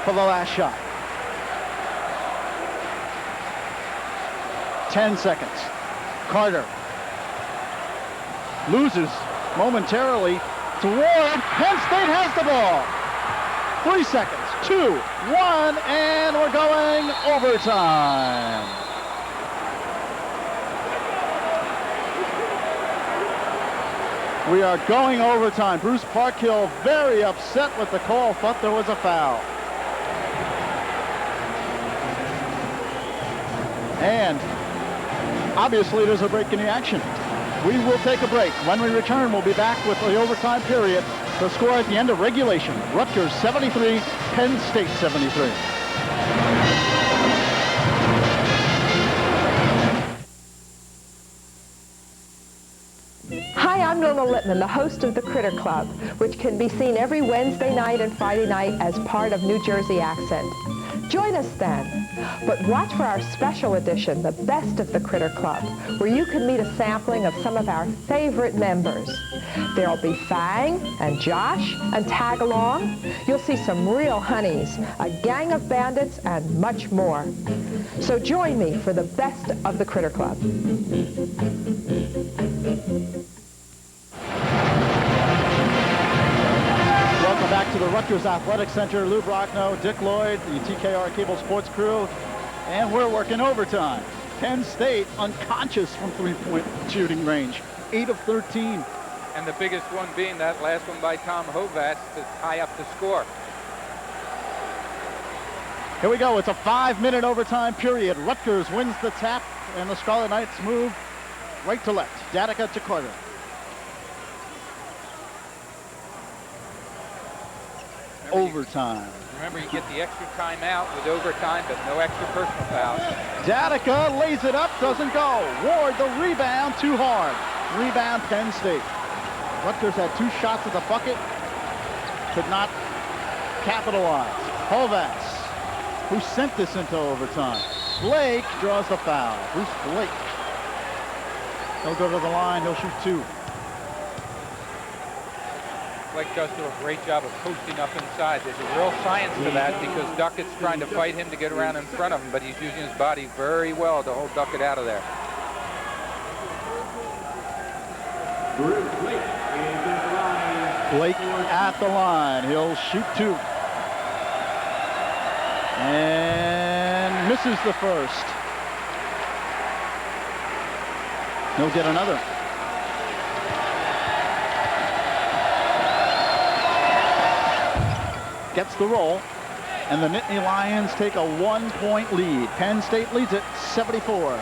for the last shot. 10 seconds. Carter loses momentarily to Ward. Penn State has the ball. 3 seconds. 2, 1, and we're going overtime. We are going overtime. Bruce Parkhill very upset with the call, thought there was a foul. And obviously there's a break in the action. We will take a break. When we return, we'll be back with the overtime period. The score at the end of regulation, Rutgers 73, Penn State 73. Hi, I'm Norma Littman, the host of the Critter Club, which can be seen every Wednesday night and Friday night as part of New Jersey Accent. Join us then. But watch for our special edition, The Best of the Critter Club, where you can meet a sampling of some of our favorite members. There'll be Fang and Josh and Tag Along. You'll see some real honeys, a gang of bandits, and much more. So join me for the Best of the Critter Club. Welcome back to the Rutgers Athletic Center. Lou Brockno, Dick Lloyd, the TKR Cable Sports crew, and we're working overtime. Penn State unconscious from three-point shooting range, 8 of 13. And the biggest one being that last one by Tom Hovas to tie up the score. Here we go. It's a 5-minute overtime period. Rutgers wins the tap, and the Scarlet Knights move right to left. Danica to Carter. Overtime. Remember, you get the extra timeout with overtime, but no extra personal fouls. Danica lays it up, doesn't go. Ward, the rebound, too hard. Rebound, Penn State. Rutgers had 2 shots at the bucket, could not capitalize. Hovas, who sent this into overtime. Blake draws the foul. Bruce Blake. He'll go to the line, he'll shoot 2. Blake does do a great job of posting up inside. There's a real science to that because Duckett's trying to fight him to get around in front of him, but he's using his body very well to hold Duckett out of there. Blake at the line. He'll shoot 2. And misses the first. He'll get another. Gets the roll, and the Nittany Lions take a 1-point lead. Penn State leads it 74-73.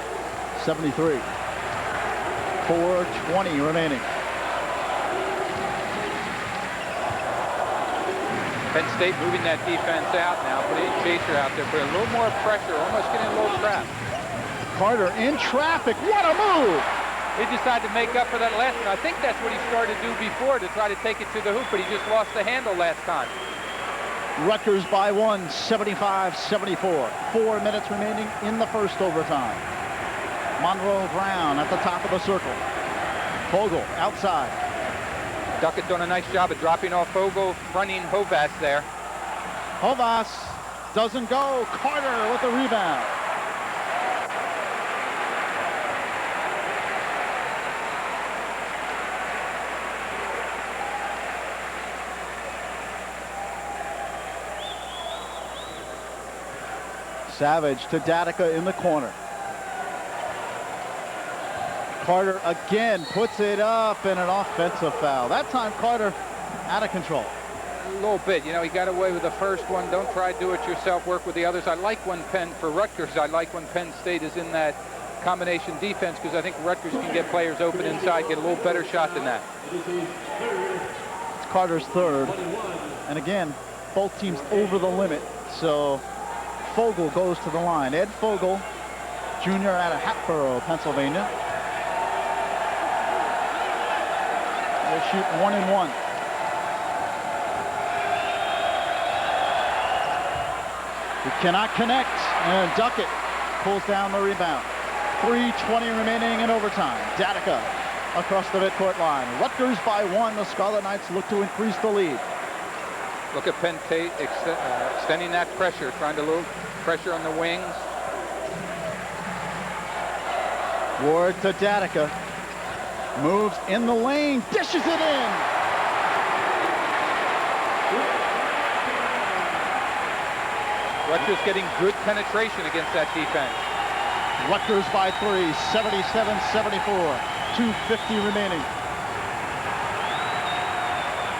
4:20 remaining. Penn State moving that defense out now, putting Chaser out there, putting a little more pressure, almost getting a little trapped. Carter in traffic. What a move! He decided to make up for that last one. I think that's what he started to do before, to try to take it to the hoop, but he just lost the handle last time. Rutgers by 1, 75-74. 4 minutes remaining in the first overtime. Monroe Brown at the top of the circle. Fogle outside. Duckett doing a nice job of dropping off Fogle, fronting Hovas there. Hovas doesn't go. Carter with the rebound. Savage to Datica in the corner. Carter again puts it up, and an offensive foul. That time Carter out of control. A little bit. You know, he got away with the first one. Don't try to do it yourself. Work with the others. I like when for Rutgers, I like when Penn State is in that combination defense, because I think Rutgers can get players open inside, get a little better shot than that. It's Carter's third. And again, both teams over the limit. So Fogle goes to the line. Ed Fogle, junior out of Hatboro, Pennsylvania. They'll shoot 1 and 1. He cannot connect, and Duckett pulls down the rebound. 3:20 remaining in overtime. Datica across the midcourt line. Rutgers by 1. The Scarlet Knights look to increase the lead. Look at Penn State extending that pressure, trying to load pressure on the wings. Ward to Datica. Moves in the lane, dishes it in. Rutgers getting good penetration against that defense. Rutgers by 3, 77-74. 2:50 remaining.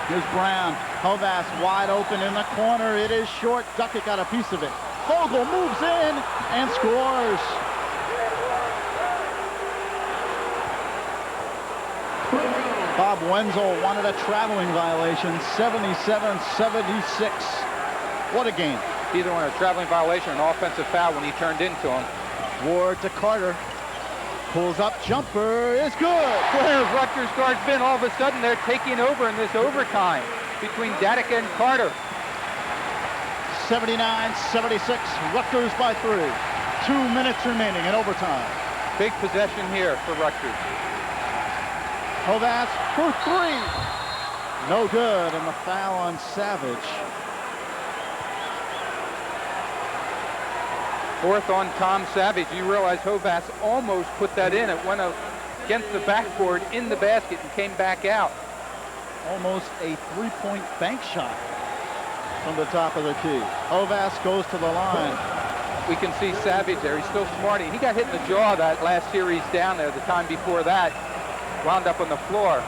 Here's Brown. Hovas wide open in the corner. It is short. Duckett got a piece of it. Fogle moves in and scores. Bob Wenzel wanted a traveling violation. 77-76. What a game. Either one a traveling violation or an offensive foul when he turned into him. Ward to Carter. Pulls up, jumper is good. Where have Rutgers guards been? All of a sudden they're taking over in this overtime between Datica and Carter. 79-76, Rutgers by 3. 2 minutes remaining in overtime. Big possession here for Rutgers. Hovas for 3. No good, and the foul on Savage. 4th on Tom Savage. You realize Hovas almost put that in. It went against the backboard in the basket and came back out. Almost a 3-point bank shot from the top of the key. Hovas goes to the line. We can see Savage there. He's still smarty. He got hit in the jaw that last series down there. The time before that, wound up on the floor.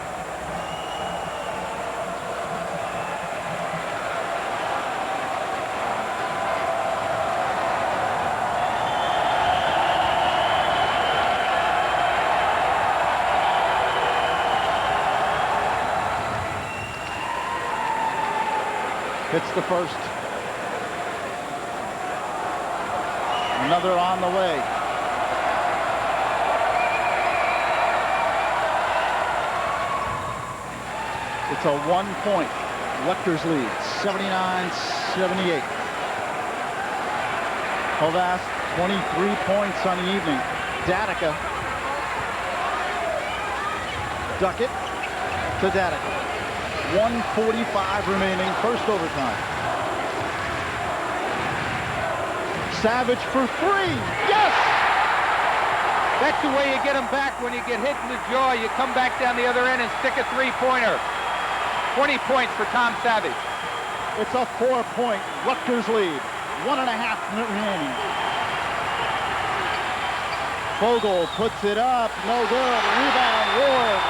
Hits the first. Another on the way. It's a 1-point Rutgers lead, 79-78. Hovas, 23 points on the evening. Datica. Duckett to Datica. 1:45 remaining, first overtime. Savage for 3. Yes! That's the way you get them back. When you get hit in the jaw, you come back down the other end and stick a 3-pointer. 20 points for Tom Savage. It's a 4-point Rutgers lead. 1.5 minutes remaining. Vogel puts it up. No good. Rebound, Ward.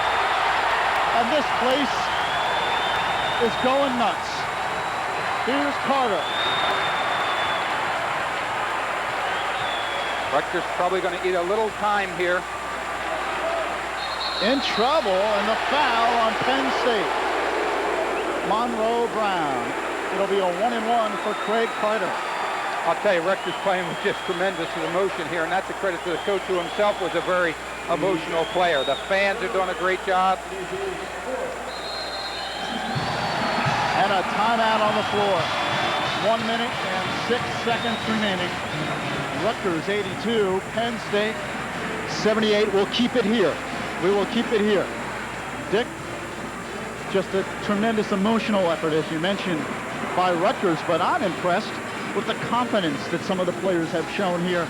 And this place is going nuts. Here's Carter. Rutgers probably going to eat a little time here. In trouble, and the foul on Penn State. Monroe Brown. It'll be a 1-and-1 for Craig Carter. I'll tell you, Rutgers playing with just tremendous emotion here, and that's a credit to the coach, who himself was a very emotional player. The fans are doing a great job. And a timeout on the floor. 1 minute and 6 seconds remaining. Rutgers 82, Penn State 78. We'll keep it here. We will keep it here. Dick, just a tremendous emotional effort, as you mentioned, by Rutgers, but I'm impressed with the confidence that some of the players have shown here,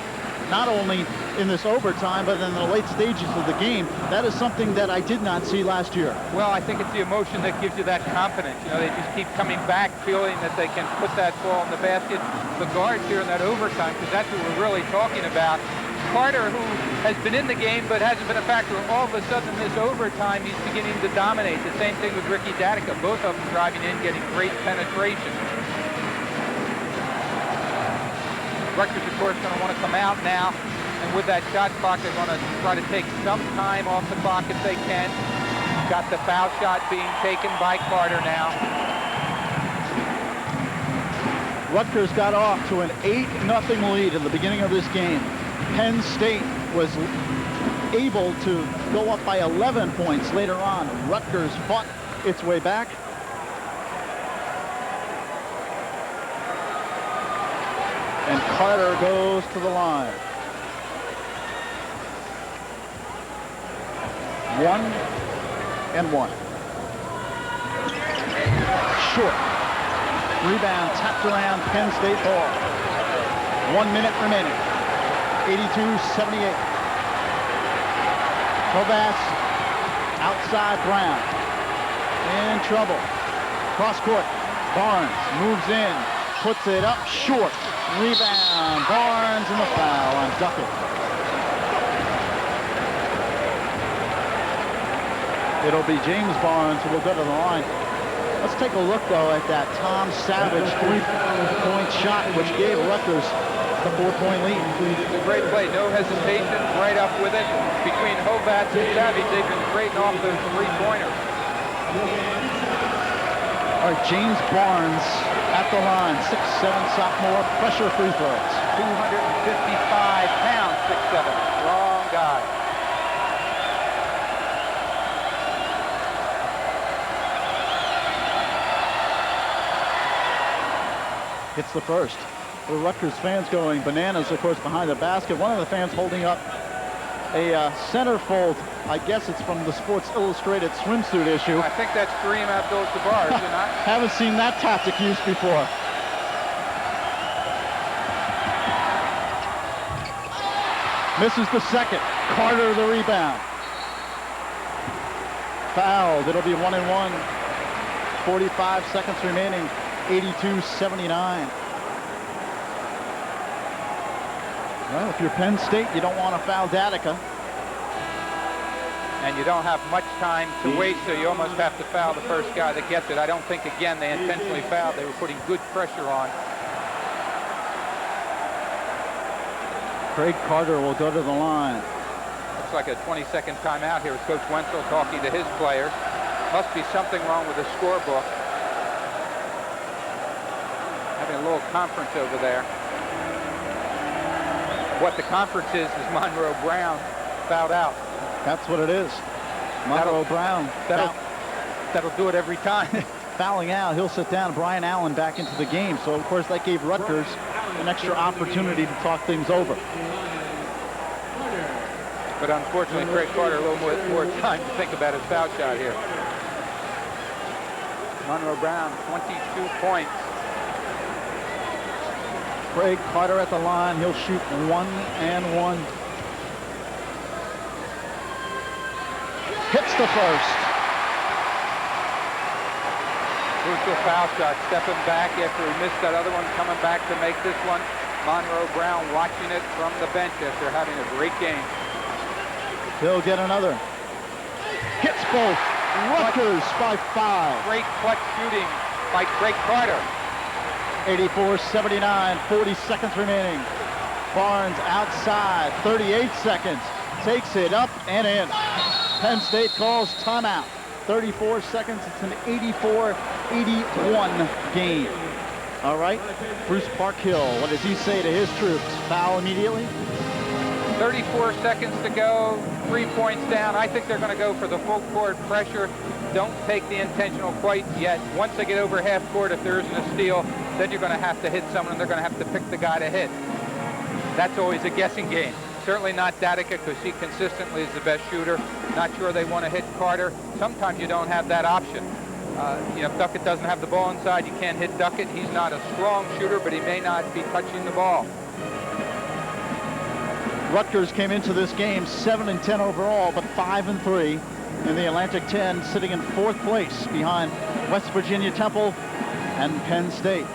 not only in this overtime, but in the late stages of the game. That is something that I did not see last year. Well, I think it's the emotion that gives you that confidence. You know, they just keep coming back, feeling that they can put that ball in the basket. The guards here in that overtime, because that's what we're really talking about. Carter, who has been in the game but hasn't been a factor, all of a sudden in this overtime, he's beginning to dominate. The same thing with Ricky Datica, both of them driving in, getting great penetration. Rutgers, of course, going to want to come out now, and with that shot clock, they're going to try to take some time off the clock if they can. Got the foul shot being taken by Carter now. Rutgers got off to an 8-0 lead in the beginning of this game. Penn State was able to go up by 11 points later on. Rutgers fought its way back. And Carter goes to the line. 1-and-1. Short. Rebound tapped around Penn State ball. 1 minute remaining. 82-78. Hovas outside Brown. In trouble. Cross court. Barnes moves in. Puts it up short. Rebound. Barnes and the foul on Duckett. It'll be James Barnes who will go to the line. Let's take a look, though, at that Tom Savage 3-point shot, which gave Rutgers the 4-point lead. It's a great play. No hesitation. Right up with it. Between Hovas and Savage, they've been trading off those 3-pointers. All right, James Barnes at the line. 6'7" sophomore. Pressure free throws. 255 pounds, 6'7". Strong guy. Hits the first. The Rutgers fans going bananas, of course, behind the basket. One of the fans holding up a centerfold. I guess it's from the Sports Illustrated swimsuit issue. I think that's Kareem Abdul-Jabbar, is it not? Haven't seen that tactic used before. Misses the second. Carter the rebound. Fouled. It'll be 1-1. 45 seconds remaining. 82-79. Well, if you're Penn State, you don't want to foul Datica. And you don't have much time to waste, so you almost have to foul the first guy that gets it. I don't think, again, they intentionally fouled. They were putting good pressure on. Craig Carter will go to the line. Looks like a 20-second timeout here with Coach Wenzel talking to his players. Must be something wrong with the scorebook. Having a little conference over there. What the conference is Monroe Brown fouled out. That's what it is. Monroe Brown. That'll do it every time. Fouling out. He'll sit down. Brian Allen back into the game. So, of course, that gave Rutgers an extra opportunity to talk things over. But unfortunately, Craig Carter a little more time to think about his foul shot here. Monroe Brown, 22 points. Craig Carter at the line. He'll shoot 1 and 1. Hits the first. Crucial foul shot, stepping back after he missed that other one, coming back to make this one. Monroe Brown watching it from the bench after having a great game. He'll get another. Hits both. Rutgers by 5. Great clutch shooting by Craig Carter. 84-79, 40 seconds remaining. Barnes outside, 38 seconds. Takes it up and in. Penn State calls timeout. 34 seconds, it's an 84-81 game. All right, Bruce Parkhill, what does he say to his troops? Foul immediately? 34 seconds to go, 3 points down. I think they're going to go for the full court pressure. Don't take the intentional quite yet. Once they get over half court, if there isn't a steal, then you're going to have to hit someone and they're going to have to pick the guy to hit. That's always a guessing game. Certainly not Datica because he consistently is the best shooter. Not sure they want to hit Carter. Sometimes you don't have that option. If Duckett doesn't have the ball inside, you can't hit Duckett. He's not a strong shooter, but he may not be touching the ball. Rutgers came into this game 7-10 overall, but 5-3 in the Atlantic 10, sitting in 4th place behind West Virginia Temple and Penn State.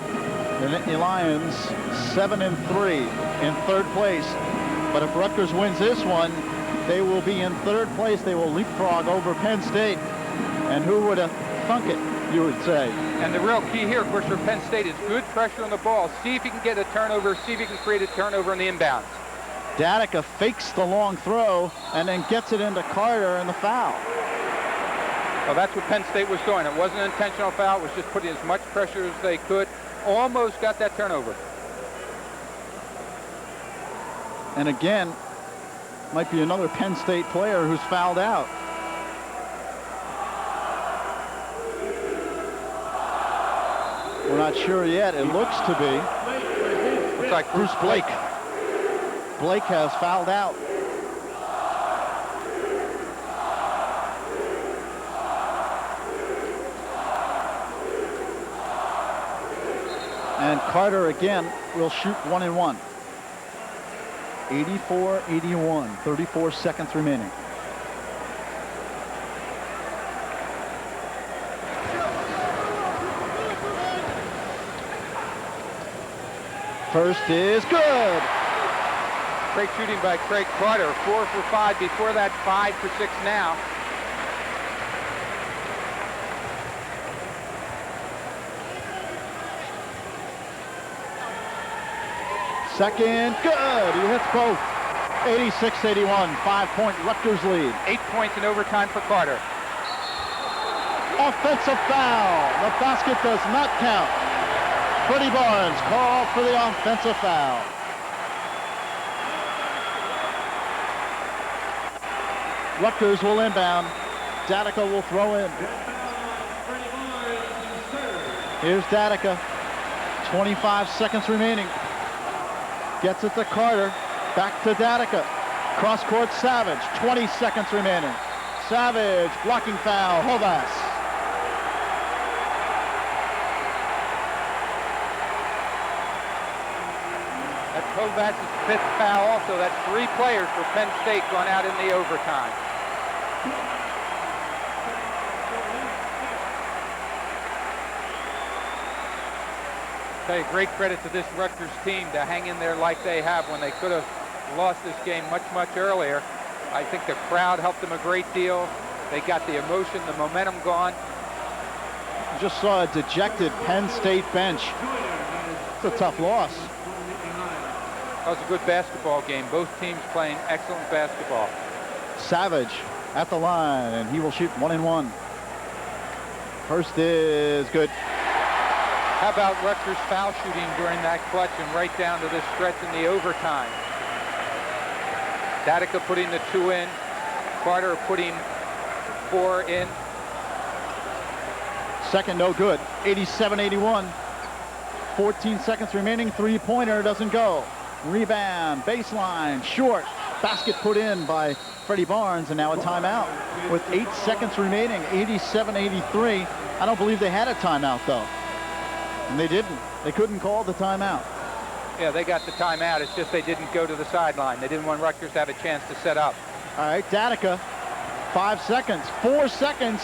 The Nittany Lions 7-3 in 3rd place. But if Rutgers wins this one, they will be in 3rd place. They will leapfrog over Penn State. And who would have thunk it, you would say? And the real key here, of course, for Penn State is good pressure on the ball. See if you can get a turnover. See if you can create a turnover on the inbounds. Datica fakes the long throw and then gets it into Carter and the foul. Well, that's what Penn State was doing. It wasn't an intentional foul. It was just putting as much pressure as they could. Almost got that turnover. And again, might be another Penn State player who's fouled out. We're not sure yet. It looks to be. Looks like Bruce Blake. Blake has fouled out. And Carter again will shoot 1 and 1. 84-81, 34 seconds remaining. First is good. Great shooting by Craig Carter. 4 for 5 before that, 5 for 6 now. Second, good. He hits both. 86-81, 5-point Rutgers lead. 8 points in overtime for Carter. Offensive foul. The basket does not count. Freddie Barnes called for the offensive foul. Rutgers will inbound. Datica will throw in. Here's Datica. 25 seconds remaining. Gets it to Carter. Back to Datica. Cross court Savage. 20 seconds remaining. Savage blocking foul. Hovas. That's Hovas' 5th foul also. That's 3 players for Penn State going out in the overtime. Say great credit to this Rutgers team to hang in there like they have when they could have lost this game much, much earlier. I think the crowd helped them a great deal. They got the emotion, the momentum gone. You just saw a dejected Penn State bench. It's a tough loss. That was a good basketball game. Both teams playing excellent basketball. Savage at the line, and he will shoot 1 and 1. First is good. How about Rutgers foul shooting during that clutch and right down to this stretch in the overtime? Datica putting the 2 in. Carter putting 4 in. Second, no good. 87-81. 14 seconds remaining. Three-pointer doesn't go. Rebound, baseline, short. Basket put in by Freddie Barnes, and now a timeout with 8 seconds remaining. 87-83. I don't believe they had a timeout, though. And they didn't. They couldn't call the timeout. Yeah, they got the timeout. It's just they didn't go to the sideline. They didn't want Rutgers to have a chance to set up. All right, Datica, 5 seconds, 4 seconds,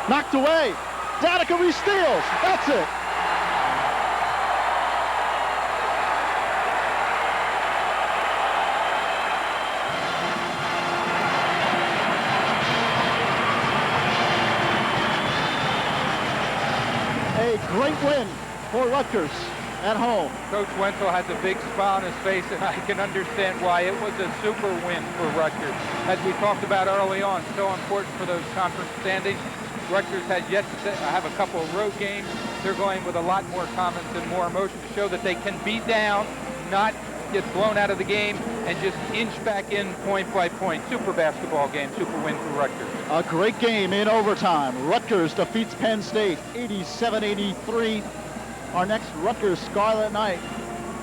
knocked away. Datica re-steals. That's it. A great win for Rutgers at home. Coach Wenzel has a big smile on his face, and I can understand why. It was a super win for Rutgers. As we talked about early on, so important for those conference standings. Rutgers has yet to have a couple of road games. They're going with a lot more confidence and more emotion to show that they can be down, not get blown out of the game, and just inch back in point by point. Super basketball game, super win for Rutgers. A great game in overtime. Rutgers defeats Penn State 87-83. Our next Rutgers Scarlet Knight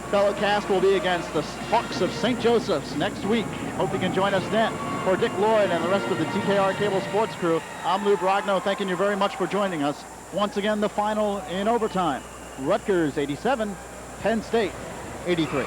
fellow cast will be against the Hawks of St. Joseph's next week. Hope you can join us then. For Dick Lloyd and the rest of the TKR Cable Sports crew, I'm Lou Brogno, thanking you very much for joining us. Once again, the final in overtime. Rutgers 87, Penn State 83.